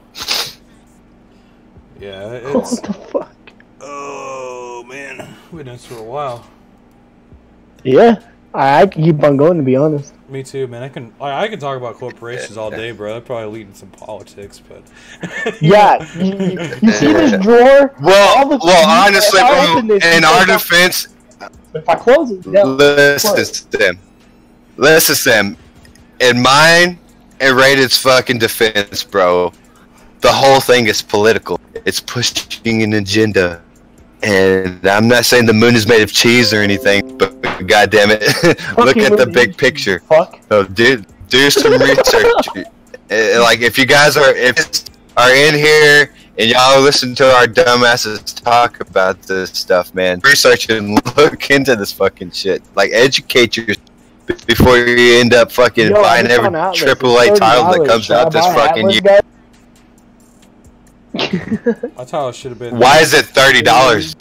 Yeah, it's... What the fuck? Oh, man. We've been doing this for a while. Yeah. I can keep on going, to be honest. Me too, man. I can talk about corporations all day, bro. I'd probably lead in some politics, but... Yeah. You see this drawer? Well, honestly, bro, in our defense... If I close it, Listen, Sam. In mine and Rated's fucking defense, bro, the whole thing is political. It's pushing an agenda. And I'm not saying the moon is made of cheese or anything, but goddamn it, look at the big picture. Fuck. Oh, dude, Do some research. Like, if you guys are in here and y'all listen to our dumbasses talk about this stuff, man, research and look into this fucking shit. Like, educate yourself before you end up fucking buying every AAA title that comes out this fucking year. That's how it should have been. Why is it $30?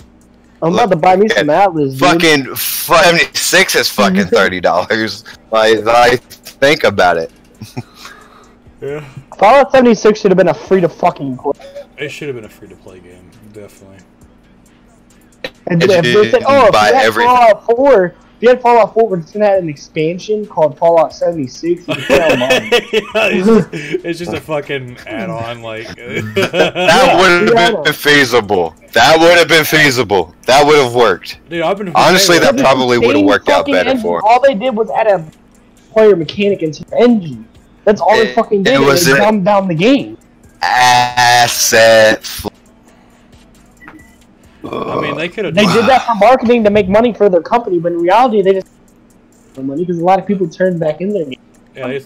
I'm about to buy me some Atlas, dude. Fucking 76 is fucking $30. Like, think about it. Yeah. Fallout 76 should have been a free-to-fucking play. It should have been a free-to-play game, definitely. And if they said, oh, if you had Fallout 4, we're just gonna have an expansion called Fallout 76. You can play online. It's just a fucking add-on, like. That would have been feasible. That would have been feasible. That would have worked. Dude, honestly, that probably would have worked out better for him. All they did was add a player mechanic into the engine. That's all they fucking did. They dumbed down the game. Asset. I mean, they could have. They did that for marketing to make money for their company, but in reality, they just money because a lot of people turned back in their game. Yeah,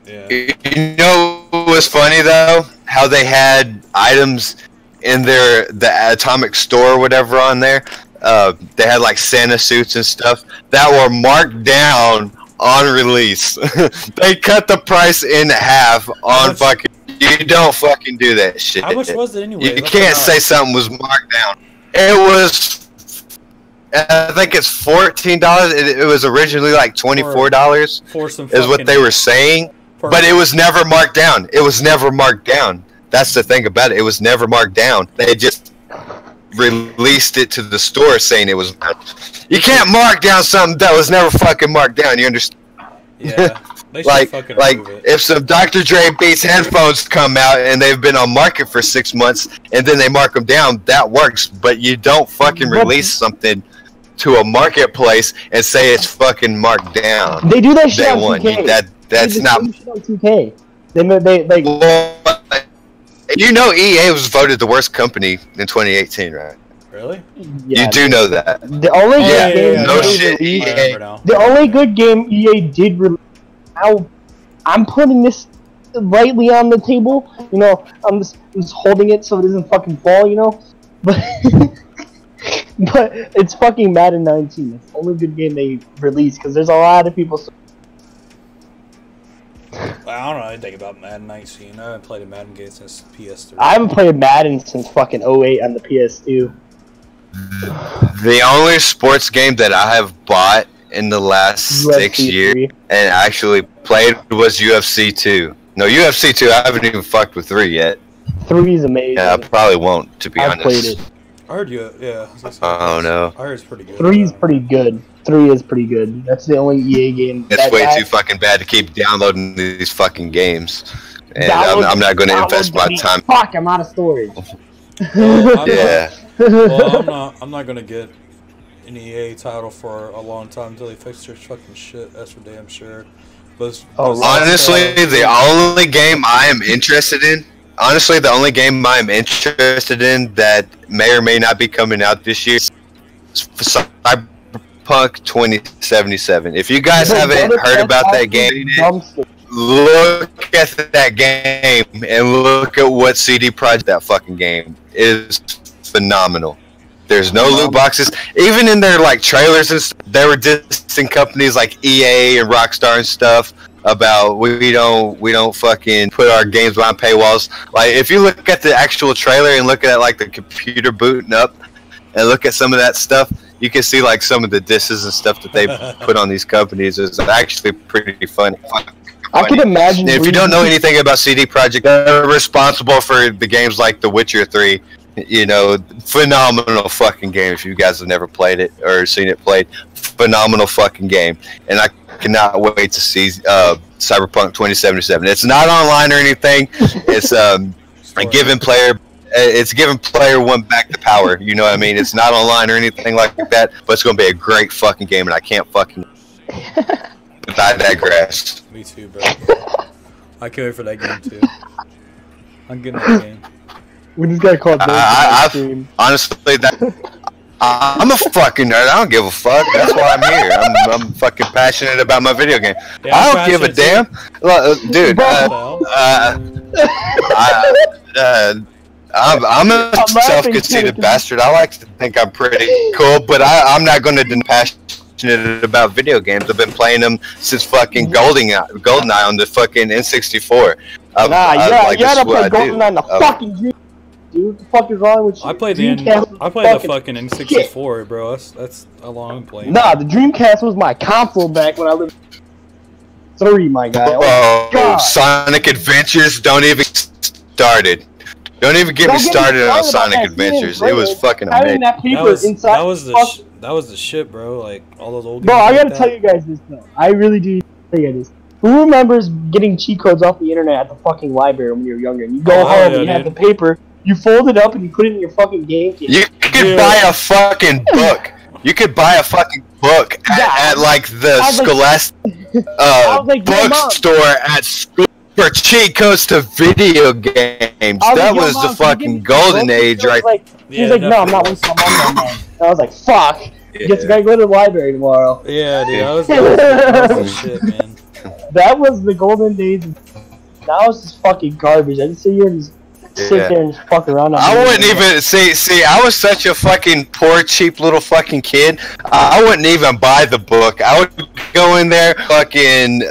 yeah. You know what's funny though? How they had items in the Atomic Store or whatever on there. They had like Santa suits and stuff that were marked down on release. They cut the price in half on fucking. You don't fucking do that shit. How much was it anyway? You can't say something was marked down. It was, I think it's $14. It was originally like $24. For some is what they were saying, but it was never marked down. It was never marked down. That's the thing about it. It was never marked down. They just released it to the store saying it was. You can't mark down something that was never fucking marked down. You understand? Yeah. like if some Dr. Dre Beats headphones come out and they've been on market for 6 months and then they mark them down, that works. But you don't fucking release something to a marketplace and say it's fucking marked down. They do that shit on 2K. That's not. Shit on 2K. They well, you know, EA was voted the worst company in 2018, right? Really? Yeah, you do know that. The only good game no shit. EA. The only good game EA did release. I'm putting this rightly on the table. You know, I'm just holding it so it doesn't fucking fall. You know, but but it's fucking Madden 19. It's the only good game they released because there's a lot of people. I don't know anything about Madden 19. I haven't played a Madden game since PS3. I haven't played Madden since fucking 08 on the PS2. The only sports game that I have bought in the last UFC 6 years 3. And actually played was UFC 2. No, UFC 2, I haven't even fucked with 3 yet. 3 is amazing. Yeah, I probably won't, to be honest. I played it. I heard you, yeah. Oh, no. I heard it's pretty good. 3 is pretty good. 3 is pretty good. That's the only EA game. It's way too fucking bad to keep downloading these fucking games. And I'm not going to invest my time. Fuck, I'm out of storage. Yeah. Well, I'm not gonna get an EA title for a long time until they fix their fucking shit. That's for damn sure. But honestly, the only game I am interested in. Honestly, the only game I'm interested in that may or may not be coming out this year is Cyberpunk 2077. If you guys haven't heard about that game, look at that game and look at what CD Projekt that fucking game is. Phenomenal. There's no loot boxes. Even in their like trailers and stuff, there were dissing companies like EA and Rockstar and stuff about we don't fucking put our games behind paywalls. Like if you look at the actual trailer and look at like the computer booting up and look at some of that stuff, you can see like some of the disses and stuff that they put on these companies is actually pretty funny. I can imagine. If you don't know anything about CD Projekt, they're responsible for the games like The Witcher 3. You know, phenomenal fucking game. If you guys have never played it or seen it played, phenomenal fucking game. And I cannot wait to see Cyberpunk 2077. It's not online or anything. It's giving player one back the power. You know what I mean? It's not online or anything like that. But it's gonna be a great fucking game, and I can't fucking. But I digress. Me too, bro. I can't wait for that game too. I'm getting that game. We just gotta call it. Honestly, I'm a fucking nerd. I don't give a fuck. That's why I'm here. I'm fucking passionate about my video game. Yeah, I don't give a damn. Dude, I'm a self-conceited bastard. I like to think I'm pretty cool, but I'm not going to deny passionate about video games. I've been playing them since fucking GoldenEye on the fucking N64. You gotta play GoldenEye on the fucking Dreamcast. Dude, what the fuck is wrong with you? I played the fucking N64, bro. That's how long I'm playing. Nah, the Dreamcast was my console back when I lived. 3, my guy. Oh, Sonic Adventures, don't even started. Don't even get me started on Sonic Adventures. It was fucking amazing. That was the shit, bro. Like all those old games. Bro, I gotta tell you guys this though. I really do tell you this. Who remembers getting cheat codes off the internet at the fucking library when you were younger? And you go home and you have the paper. You fold it up and you put it in your fucking game kit. You could buy a fucking book. You could buy a fucking book at like the Scholastic bookstore at school for cheat codes to video games. That was the fucking golden age, right? She's like, no, I'm not wasting my money on that. I was like, fuck. Guess I gotta go to the library tomorrow. Yeah, dude, that was shit, man. That was the golden days. Now it's just fucking garbage. I just sit here and just sit there and just fuck around. I wouldn't even see. I was such a fucking poor, cheap little fucking kid. I wouldn't even buy the book. I would go in there, fucking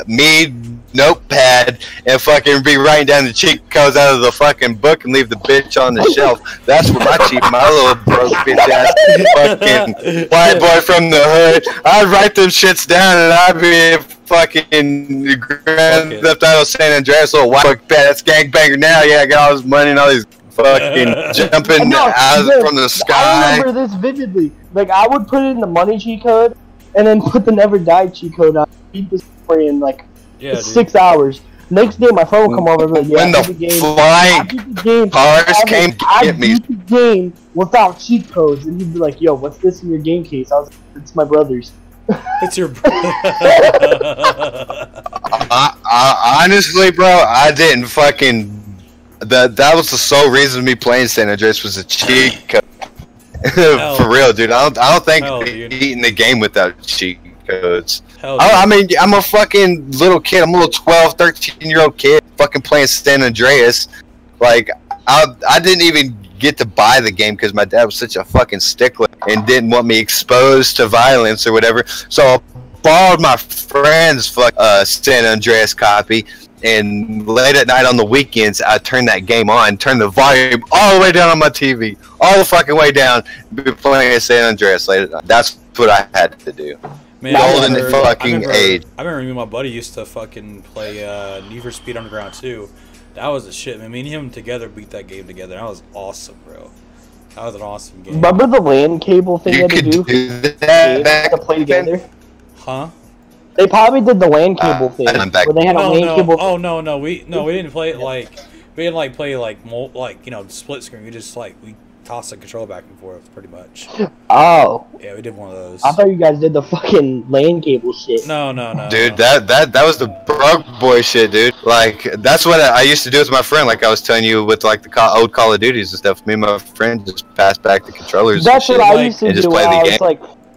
notepad, and fucking be writing down the cheat codes out of the fucking book and leave the bitch on the shelf. That's what my little broke bitch ass fucking white boy from the hood. I'd write them shits down and I'd be fucking Grand Theft Auto San Andreas little white boy. That's gangbanger now. Yeah, I got all this money and all these fucking jumping out from the sky. I remember this vividly. Like, I would put in the money cheat code and then put the never die cheat code on. Beat this story in like 6 hours. Next day, my phone would come over and be like, when the flying cars came get me. I beat the game without cheat codes. And he'd be like, yo, what's this in your game case? I was like, it's my brother's. It's your honestly, bro, I didn't fucking... That was the sole reason me playing San Andreas was a cheat code. For real, dude. I don't think beating the game without cheat codes. I mean, I'm a fucking little kid. I'm a little 12, 13-year-old kid fucking playing San Andreas. Like, I didn't even get to buy the game because my dad was such a fucking stickler and didn't want me exposed to violence or whatever. So I borrowed my friend's San Andreas copy, and late at night on the weekends, I turned that game on, turned the volume all the way down on my TV, all the fucking way down, be playing San Andreas late at night. That's what I had to do. Man, golden fucking age. I remember me and my buddy used to fucking play Need for Speed Underground 2. That was the shit, man. Me and him together beat that game together. That was awesome, bro. That was an awesome game. Remember the LAN cable thing you had to do? To play together? Huh? They probably did the LAN cable thing. Where they had a LAN cable. Oh no, we didn't play it like play split screen. We just we tossed the controller back and forth, pretty much. Oh. Yeah, we did one of those. I thought you guys did the fucking LAN cable shit. No. Dude, that was the broke boy shit, dude. Like, that's what I used to do with my friend. Like I was telling you with like the old Call of Duties and stuff. Me and my friend just passed back the controllers. That's what I used to do. Play the game.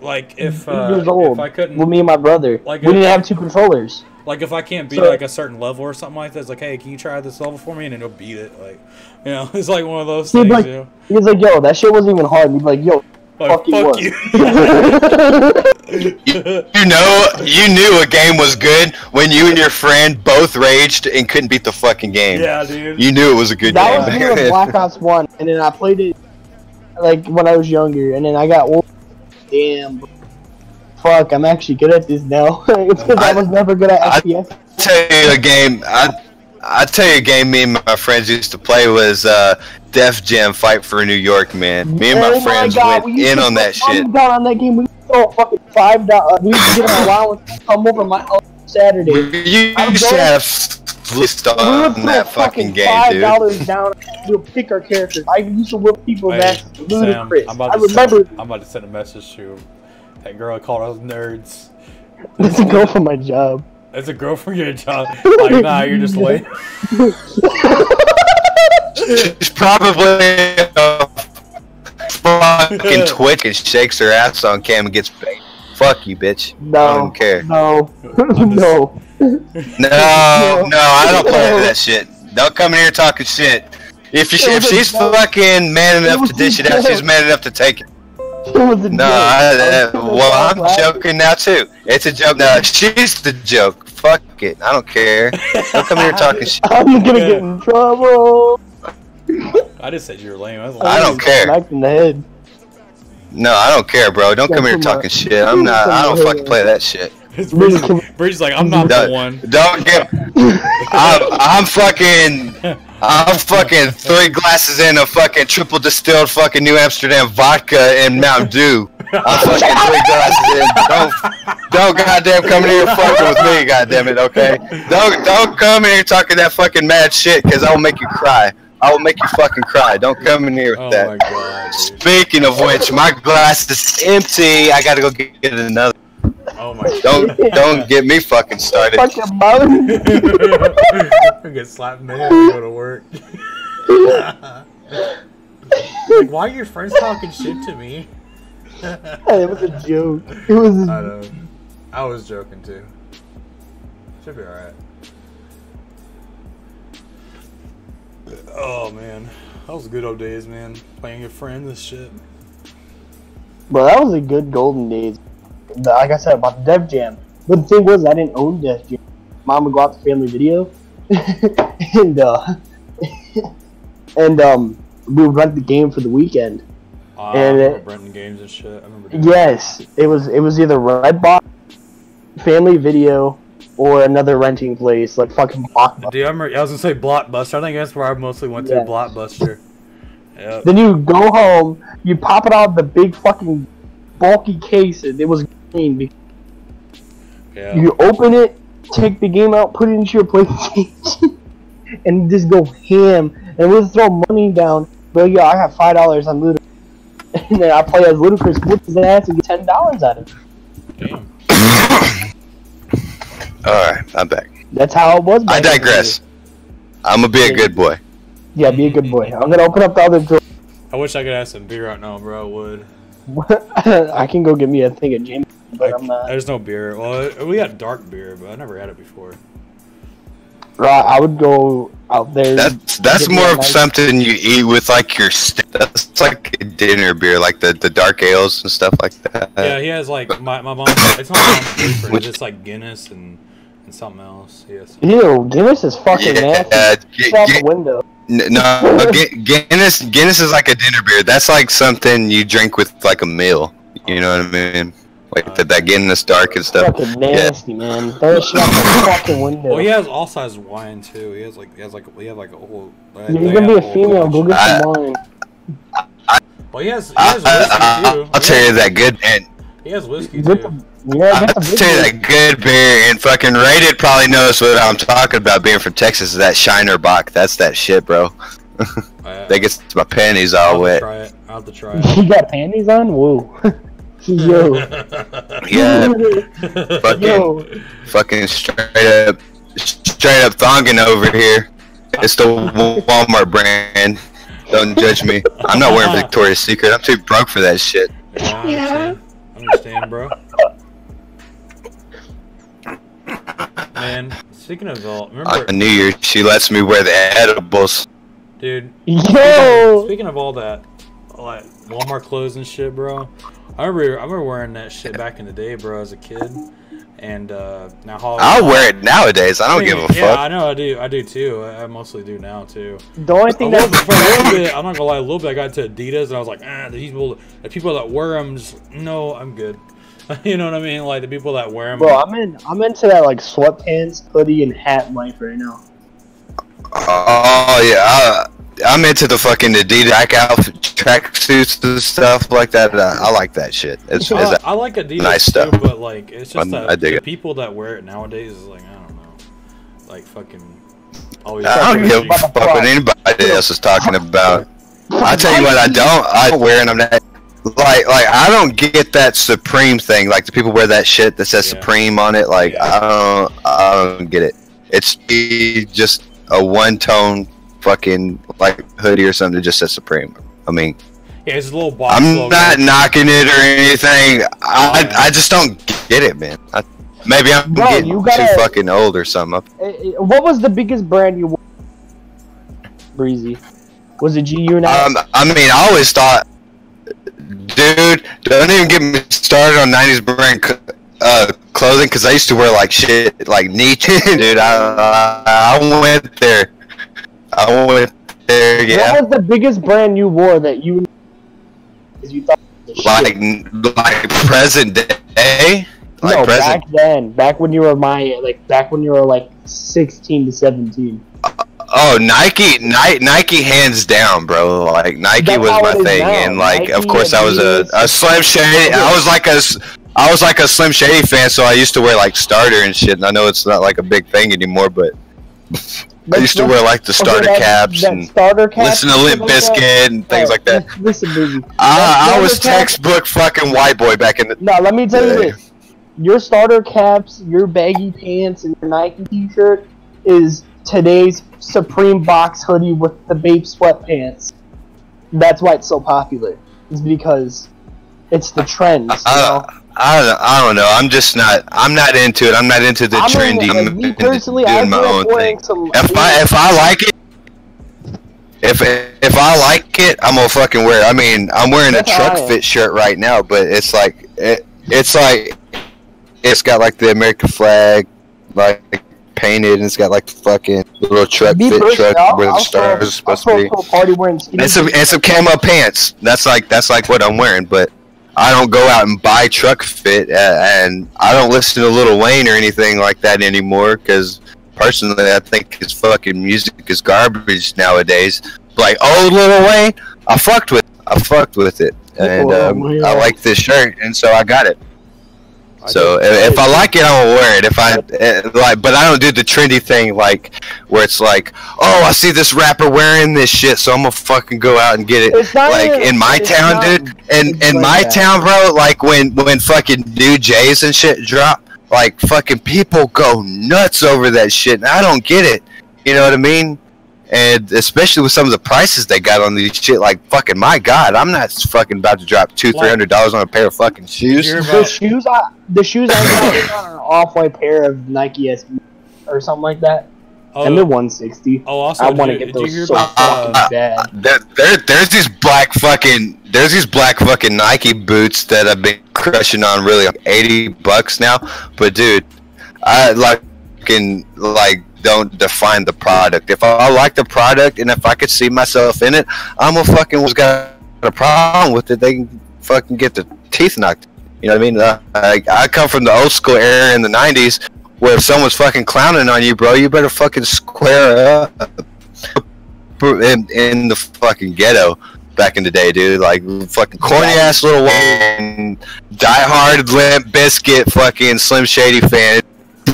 Like if if I couldn't, with me and my brother, we didn't have 2 controllers. Like if I can't beat like a certain level or something like that, it's like, hey, can you try this level for me? And then he'll beat it. Like, it's like one of those things. He was like, yo, that shit wasn't even hard. And he'd be like, yo, fuck you. You knew a game was good when you and your friend both raged and couldn't beat the fucking game. Yeah, dude. You knew it was a good game. That was me with Black Ops 1, and then I played it like when I was younger, and then I got old. Damn. Fuck, I'm actually good at this now. It's because I was never good at FPS. I tell you a game me and my friends used to play was Def Jam Fight for New York, man. Me and my friends went in on that shit. Down on that game, we throw fucking $5. We used to get an allowance to come over my house Saturday. You used to have list on that fucking game, dude. $5 down. We'll pick our characters. I used to whip people's ass. Ludicrous. I'm about to send a message to that girl called us nerds. That's a girl from my job. That's a girl from your job. Like, nah, you're just late. She's probably a fucking Twitch and shakes her ass on cam and gets paid. Fuck you, bitch. No. I don't care. No. No. No, I don't play that shit. Don't come in here talking shit. If she's fucking man enough to dish it out, she's man enough to take it. No, well, I'm joking now too. It's a joke. No, she's the joke. Fuck it. I don't care. Don't come here talking shit. I'm gonna get in trouble. I just said you were lame. I don't care. Smacked in the head. No, I don't care, bro. Don't come here talking shit. I'm not. I don't fucking play that shit. Bridget's like, I'm not the one. Don't get. I'm fucking 3 glasses in of fucking triple distilled fucking New Amsterdam vodka and Mountain Dew. I'm fucking 3 glasses in. Don't goddamn come in here fucking with me, goddamn it, okay? Don't come in here talking that fucking mad shit, cause I will make you cry. I will make you fucking cry. Don't come in here with that. My God, dude. Speaking of which, my glass is empty. I gotta go get another. Oh my God. Don't get me fucking started. Fucking bone. Get slapped in the head and go to work. Like, why are your friends talking shit to me? It was a joke. It was. I know. I was joking too. Should be alright. Oh man, that was good old days, man. Playing your friends and shit. Bro, that was a good golden days. Like I said about the Def Jam. But the thing was, I didn't own Def Jam. Mom would go out to Family Video, and we would rent the game for the weekend. And I remember renting games and shit. I remember doing yes, it was either Redbox, Family Video, or another renting place like fucking Blockbuster. Dude, I was gonna say Blockbuster. I think that's where I mostly went to, Blockbuster. Yep. Then you go home, you pop it out of the big fucking bulky case, and it was green. Yeah. You open it, take the game out, put it into your PlayStation, and just go ham. And we'll throw money down. But yeah, I have $5 on Ludacris. And then I play as Ludacris, whip his ass, and get $10 out of it. Damn. Alright, I'm back. That's how it was. I digress. I'm gonna be a good boy. Yeah, be a good boy. I'm gonna open up the other door. I wish I could have some beer right now, bro. I would. I can go get me a thing of James, but I'm not. There's no beer. Well, we got dark beer, but I never had it before. Right, I would go out there. That's more of something you eat with like your. That's like a dinner beer, like the dark ales and stuff like that. Yeah, he has like my mom. It's not my mom's favorite. It's just like Guinness and something else. Yes. Ew, Guinness is fucking nasty. Get out the window. No, Guinness is like a dinner beer. That's like something you drink with like a meal. You know what I mean? Like that Guinness dark and stuff. Fucking nasty, man. Throw shit out the fucking window. Well, he has all sizes wine too. He have like a whole. You're gonna be a female. Go get some wine. Well, he has whiskey too. I'll tell you that good and. He has whiskey too. I'll tell you that good beer and fucking Rated probably knows what I'm talking about. Being from Texas, is that Shiner Bock. That's that shit, bro. That gets my panties all wet. I'll have to try it. You got panties on? Whoa. Yo. Yeah. Fucking straight up thonging over here. It's the Walmart brand. Don't judge me. I'm not wearing Victoria's Secret. I'm too broke for that shit. Yeah, I understand, bro. Man, speaking of all, remember on New Year's she lets me wear the edibles. Dude. Yo. Speaking of all that, like Walmart clothes and shit, bro. I remember wearing that shit back in the day, bro, as a kid. And now I'll wear it nowadays. I don't give a fuck. Yeah, I know. I do too. I mostly do now too. The only thing that for a little bit, I'm not gonna lie. A little bit, I got into Adidas, and I was like, the people that wear them, no, I'm good. You know what I mean? Like the people that wear them. Bro, I'm into that like sweatpants, hoodie, and hat life right now. Oh yeah, I'm into the fucking Adidas track suits and stuff like that. I like that shit. I like Adidas nice too, stuff. but like it's just that the people that wear it nowadays is like I don't know, like fucking. Always I don't give a fuck what anybody else is talking about. I tell you what, I don't wear them that. Like I don't get that Supreme thing. Like the people wear that shit that says Supreme on it. Like I don't get it. It's just a one-tone fucking like hoodie or something that just says Supreme. I mean, Yeah, it's a little box I'm logo. not knocking it or anything. I just don't get it, man. Maybe I'm getting too fucking old or something. What was the biggest brand you wore? Breezy? Was it G-Unit? I mean, I always thought, dude, don't even get me started on 90s brand clothing, because I used to wear like shit, like Nietzsche. Dude, I went there. Yeah. What was the biggest brand you wore that you thought was like present day? Like no, present. back then. Back when you were back when you were like 16 to 17. Oh, Nike hands down, bro. Like Nike was my thing, and like Nike, of course I was a Slim Shady. I was like a Slim Shady fan, so I used to wear like starter and shit. And I know it's not like a big thing anymore, but I used to wear like the starter caps and listen to Limp Bizkit and things like that. Listen, I was textbook fucking white boy back in the. No, let me tell you this: your starter caps, your baggy pants, and your Nike T-shirt is today's Supreme box hoodie with the Bape sweatpants. That's why it's so popular. It's because it's the trend. I don't know. I'm not into it. I'm not into the trendy. Like, me personally, doing my own thing. If I like it, if I like it, I'm gonna fucking wear it. I mean, I'm wearing a truck fit shirt right now, but it's like it's got like the American flag, like painted, and it's got like the fucking little truck fit truck where the stars are supposed to be. And some camo pants. That's like what I'm wearing, but I don't go out and buy truck fit, and I don't listen to Lil Wayne or anything like that anymore, because personally I think his fucking music is garbage nowadays. Like old Lil Wayne, I fucked with it, and I like this shirt, and so I got it. So if I like it, I'm gonna wear it. But I don't do the trendy thing like where it's like, oh, I see this rapper wearing this shit, so I'm gonna fucking go out and get it. Like in my town, dude. In my town, bro. Like when fucking new J's and shit drop, like fucking people go nuts over that shit, and I don't get it. You know what I mean? And especially with some of the prices they got on these shit, like fucking my god, I'm not fucking about to drop $200-300 on a pair of fucking shoes. The shoes I got are an off-white pair of Nike SB or something like that. And they're $160. Oh, also, I want to get those so fucking bad. There's these black fucking Nike boots that I've been crushing on, really, like $80 now. But dude, I don't define the product. If I like the product and if I could see myself in it, I'm a fucking who's got a problem with it. They can fucking get their teeth knocked. You know what I mean? I come from the old school era in the 90s where if someone's fucking clowning on you, bro, you better fucking square up. In the fucking ghetto back in the day, dude. Like fucking corny ass Lil Wayne, die-hard Limp Bizkit fucking Slim Shady fan.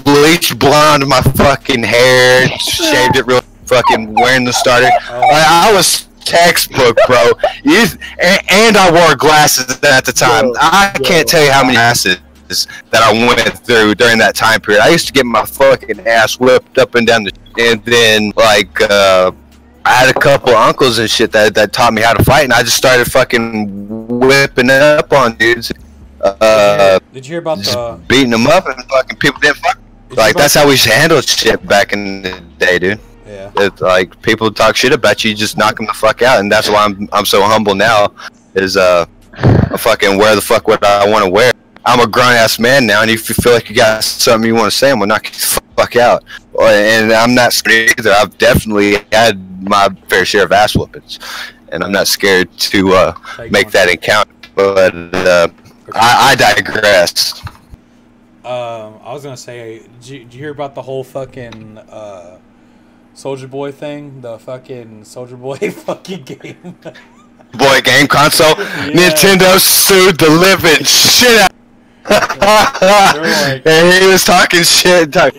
Bleached blonde my fucking hair, shaved it real fucking wearing the starter. I was textbook, bro. And I wore glasses at the time. I can't tell you how many glasses that I went through during that time period. I used to get my fucking ass whipped up and down and then like I had a couple uncles and shit that taught me how to fight, and I just started fucking whipping it up on dudes. Did you hear about the beating them up and fucking people didn't fuck? Like that's how we handled shit back in the day, dude. Yeah. It's like people talk shit about you, just knock them the fuck out, and that's why I'm so humble now. Is I fucking wear the fuck what I want to wear. I'm a grown ass man now, and if you feel like you got something you want to say, I'm gonna knock you the fuck out. And I'm not scared either. I've definitely had my fair share of ass whoopings, and I'm not scared to make that encounter. But I digress. I was gonna say, did you hear about the whole fucking Soldier Boy thing? The fucking Soldier Boy fucking game. Boy game console. Yeah. Nintendo sued the living shit out. And he was talking shit. Yeah.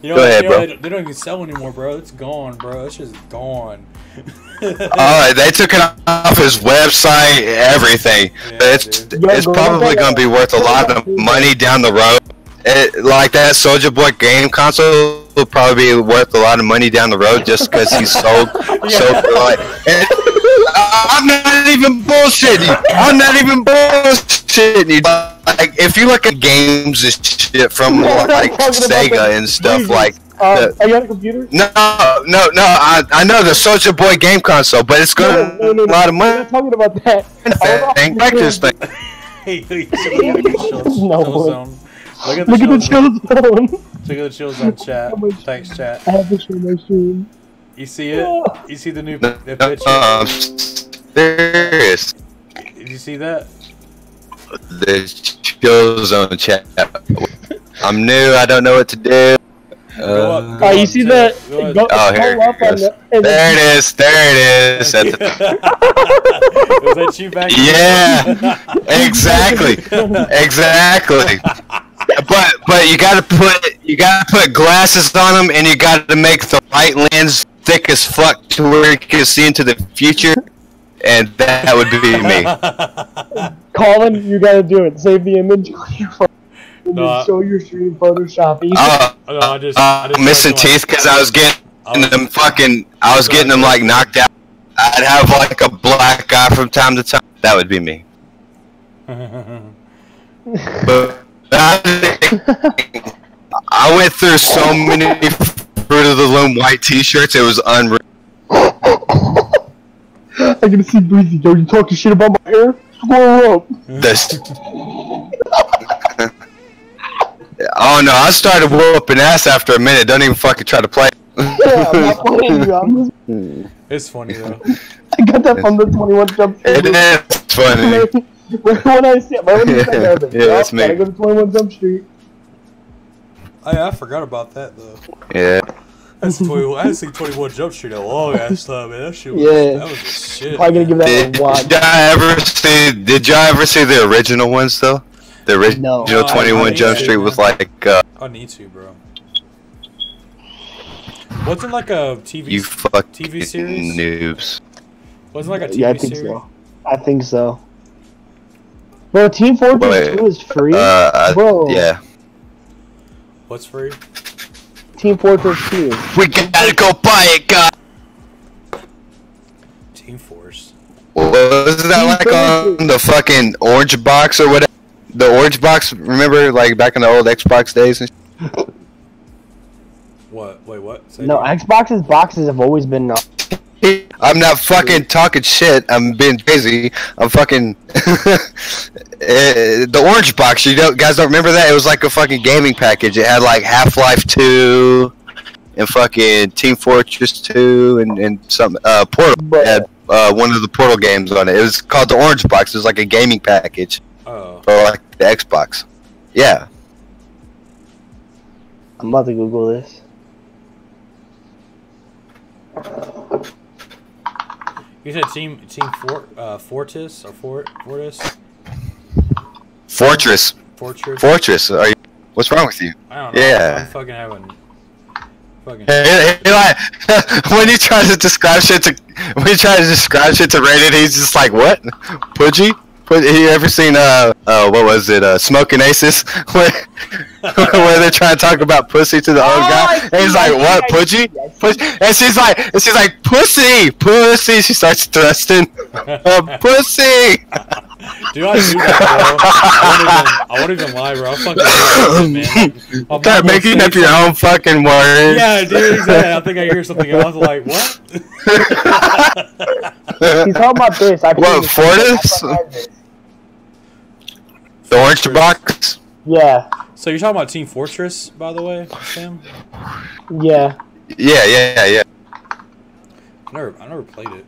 You know, Go ahead, bro. They don't even sell anymore, bro. It's gone, bro. It's just gone. They took it off his website, everything. Yeah, it's probably going to be worth a lot of money down the road. Like that Soulja Boy game console will probably be worth a lot of money down the road just because he's sold. I'm not even bullshitting you. I'm not even bullshitting you. Like, if you look at games and shit from like Sega and stuff, like. Are you on a computer? No. I know the Soldier Boy game console, but it's gonna a lot of money. I'm not talking about that. Back this thing. No. Look at the chill zone. Look at the chill zone chat. Thanks, chat. I have to show my stream. You see it? You see the new picture? Serious. Did you see that? The chill zone chat. I'm new. I don't know what to do. Oh, you see that? Here it goes. There it is. There it is. Was that you back? Yeah. Exactly. Exactly. But you gotta put glasses on them, and you gotta make the right lens thick as fuck to where you can see into the future, and that would be me. Colin, you gotta do it. Save the image on your phone. Show your stream Photoshop. I just missing teeth because I was getting them like knocked out. I'd have like a black eye from time to time. That would be me. But I went through so many Fruit of the Loom white T-shirts. It was unreal. I can see Breezy. Yo, you talking shit about my hair? Squirrel up. Oh no, I started whooping ass after a minute. Don't even fucking try to play. Yeah, I'm not playing you. It's funny though. I got that from the 21 Jump Street. It is funny. When I see it, that's me. I go to 21 Jump Street. Oh, yeah, I forgot about that though. Yeah. That's 21. I didn't see 21 Jump Street a long ass time, man. That shit was, that was a shit. Probably gonna give that a watch. Did y'all ever see the original ones though? The original 21 Jump Street was like. I need to, bro. Wasn't like a TV series? Noobs. Wasn't like a TV yeah, I think series? so. I think so. Bro, Team Fortress 2 is free. Bro. Yeah. What's free? Team Fortress 2. We gotta go buy it, guys. Team Force. Was that like on the fucking orange box or whatever? The orange box, remember, like back in the old Xbox days? And what? Wait, what? No, Xbox's boxes have always been. I'm not fucking talking shit. I'm being crazy. I'm fucking the orange box. Guys don't remember that? It was like a fucking gaming package. It had like Half-Life 2 and fucking Team Fortress 2 and some Portal. It had one of the Portal games on it. It was called the orange box. It was like a gaming package. Oh. For like the Xbox. Yeah. I'm about to Google this. You said Team Fortis or Fortis? Fortress. Fortress. Are you? What's wrong with you? I don't know. Yeah. I'm fucking having. Fucking. When you try to describe shit to Rated, he's just like, what? Pudgy? You ever seen what was it? Smoking Aces, where they're trying to talk about pussy to the old guy, and he's like, "What, Pudgy?" And she's like, "Pussy, pussy." She starts thrusting, pussy. Dude, I do that, bro. I won't even lie, bro. I'm fucking man. Start making up your own fucking words. Yeah, dude, exactly. I think I hear something else. Like, what? He's talking about this. What, Fortis? The orange box? Yeah. So you're talking about Team Fortress, by the way, Sam? Yeah. Yeah. I never played it.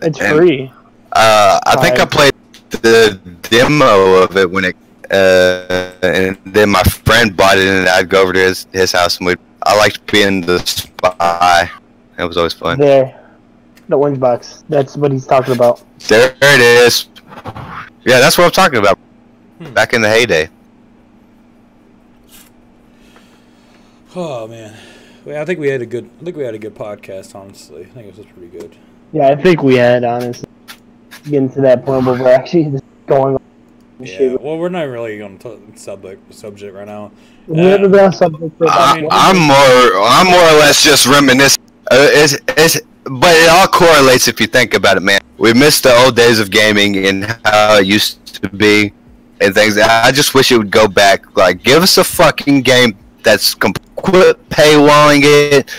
It's free. I think I played the demo of it when it, and then my friend bought it, and I'd go over to his house, and I liked being the spy. It was always fun. There. The orange box. That's what he's talking about. There it is. Yeah, that's what I'm talking about. Back in the heyday. Oh man, I think we had a good podcast. Honestly, I think it was pretty good. Yeah, I think we had, honestly, getting to that point where we're actually just going on. Yeah, well, we're not really on subject right now. I'm more or less just reminiscing. but it all correlates if you think about it, man. We miss the old days of gaming and how it used to be and things. I just wish it would go back. Like, give us a fucking game that's quit paywalling it.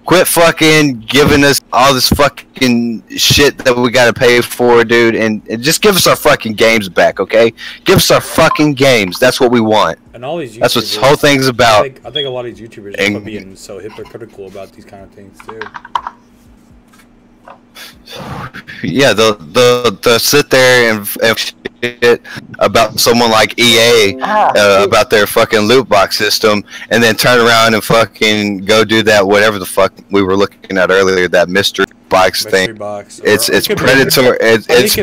Quit fucking giving us all this fucking shit that we gotta pay for, dude, and just give us our fucking games back, okay? Give us our fucking games. That's what we want. And all these YouTubers, that's what this whole thing's about. I think a lot of these YouTubers are being so hypocritical about these kind of things too. Yeah, they'll sit there and shit about someone like EA about their fucking loot box system, and then turn around and fucking go do that whatever the fuck we were looking at earlier, that mystery box thing. It's predatory. It's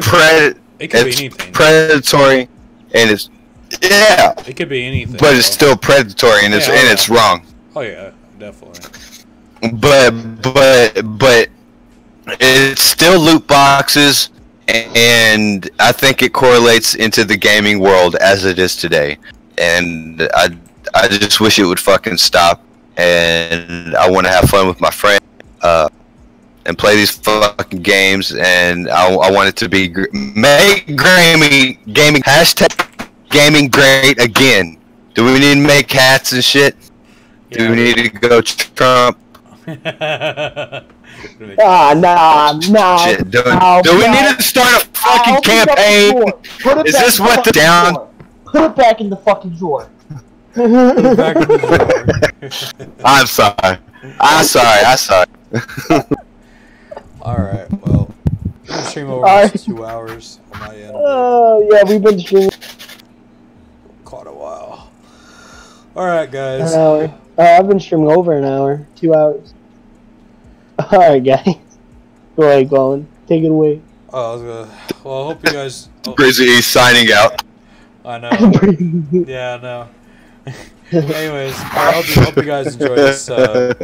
predatory, and it's It could be anything. But it's still predatory, and it's wrong. Oh yeah, definitely. But it's still loot boxes, and I think it correlates into the gaming world as it is today. And I just wish it would fucking stop. And I want to have fun with my friends and play these fucking games. And I want it to be make gaming hashtag gaming great again. Do we need to make hats and shit? Yeah. Do we need to go Trump? Nah. Shit, do we need to start a fucking campaign? Is this what the down? Put it back in the fucking drawer. I'm sorry. I'm sorry. Alright, well, we'll stream over 2 hours on my end. Oh, yeah, we've been streaming quite a while. Alright, guys. An hour. I've been streaming over an hour. 2 hours. Alright, guys. Go ahead, Colin. Take it away. Oh, I was gonna... Well, I hope you guys... Grizzly signing out. I know. Yeah, I know. Anyways, I hope you guys enjoy this. Hope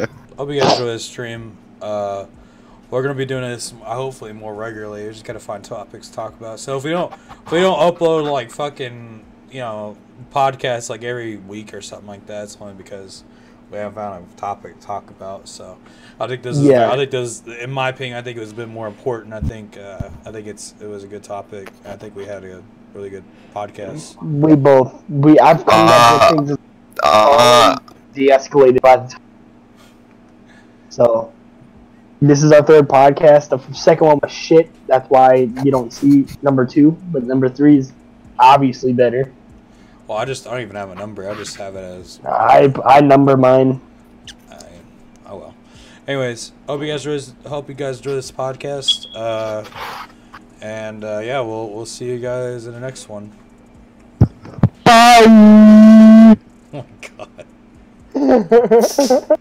you guys enjoy this stream. We're gonna be doing this hopefully more regularly. We just gotta find topics to talk about. So if we don't upload like fucking podcasts like every week or something like that, it's only because we haven't found a topic to talk about. So I think this is in my opinion, I think it was a bit more important. I think it was a good topic. I think we had a really good podcast. I've come up with things de-escalated by the time. So this is our third podcast. The second one was shit. That's why you don't see number 2, but number 3 is obviously better. Well, I don't even have a number. I just have it as... I number mine. Oh well. Anyways, hope you guys enjoy this podcast. And yeah, we'll see you guys in the next one. Bye. Oh my god.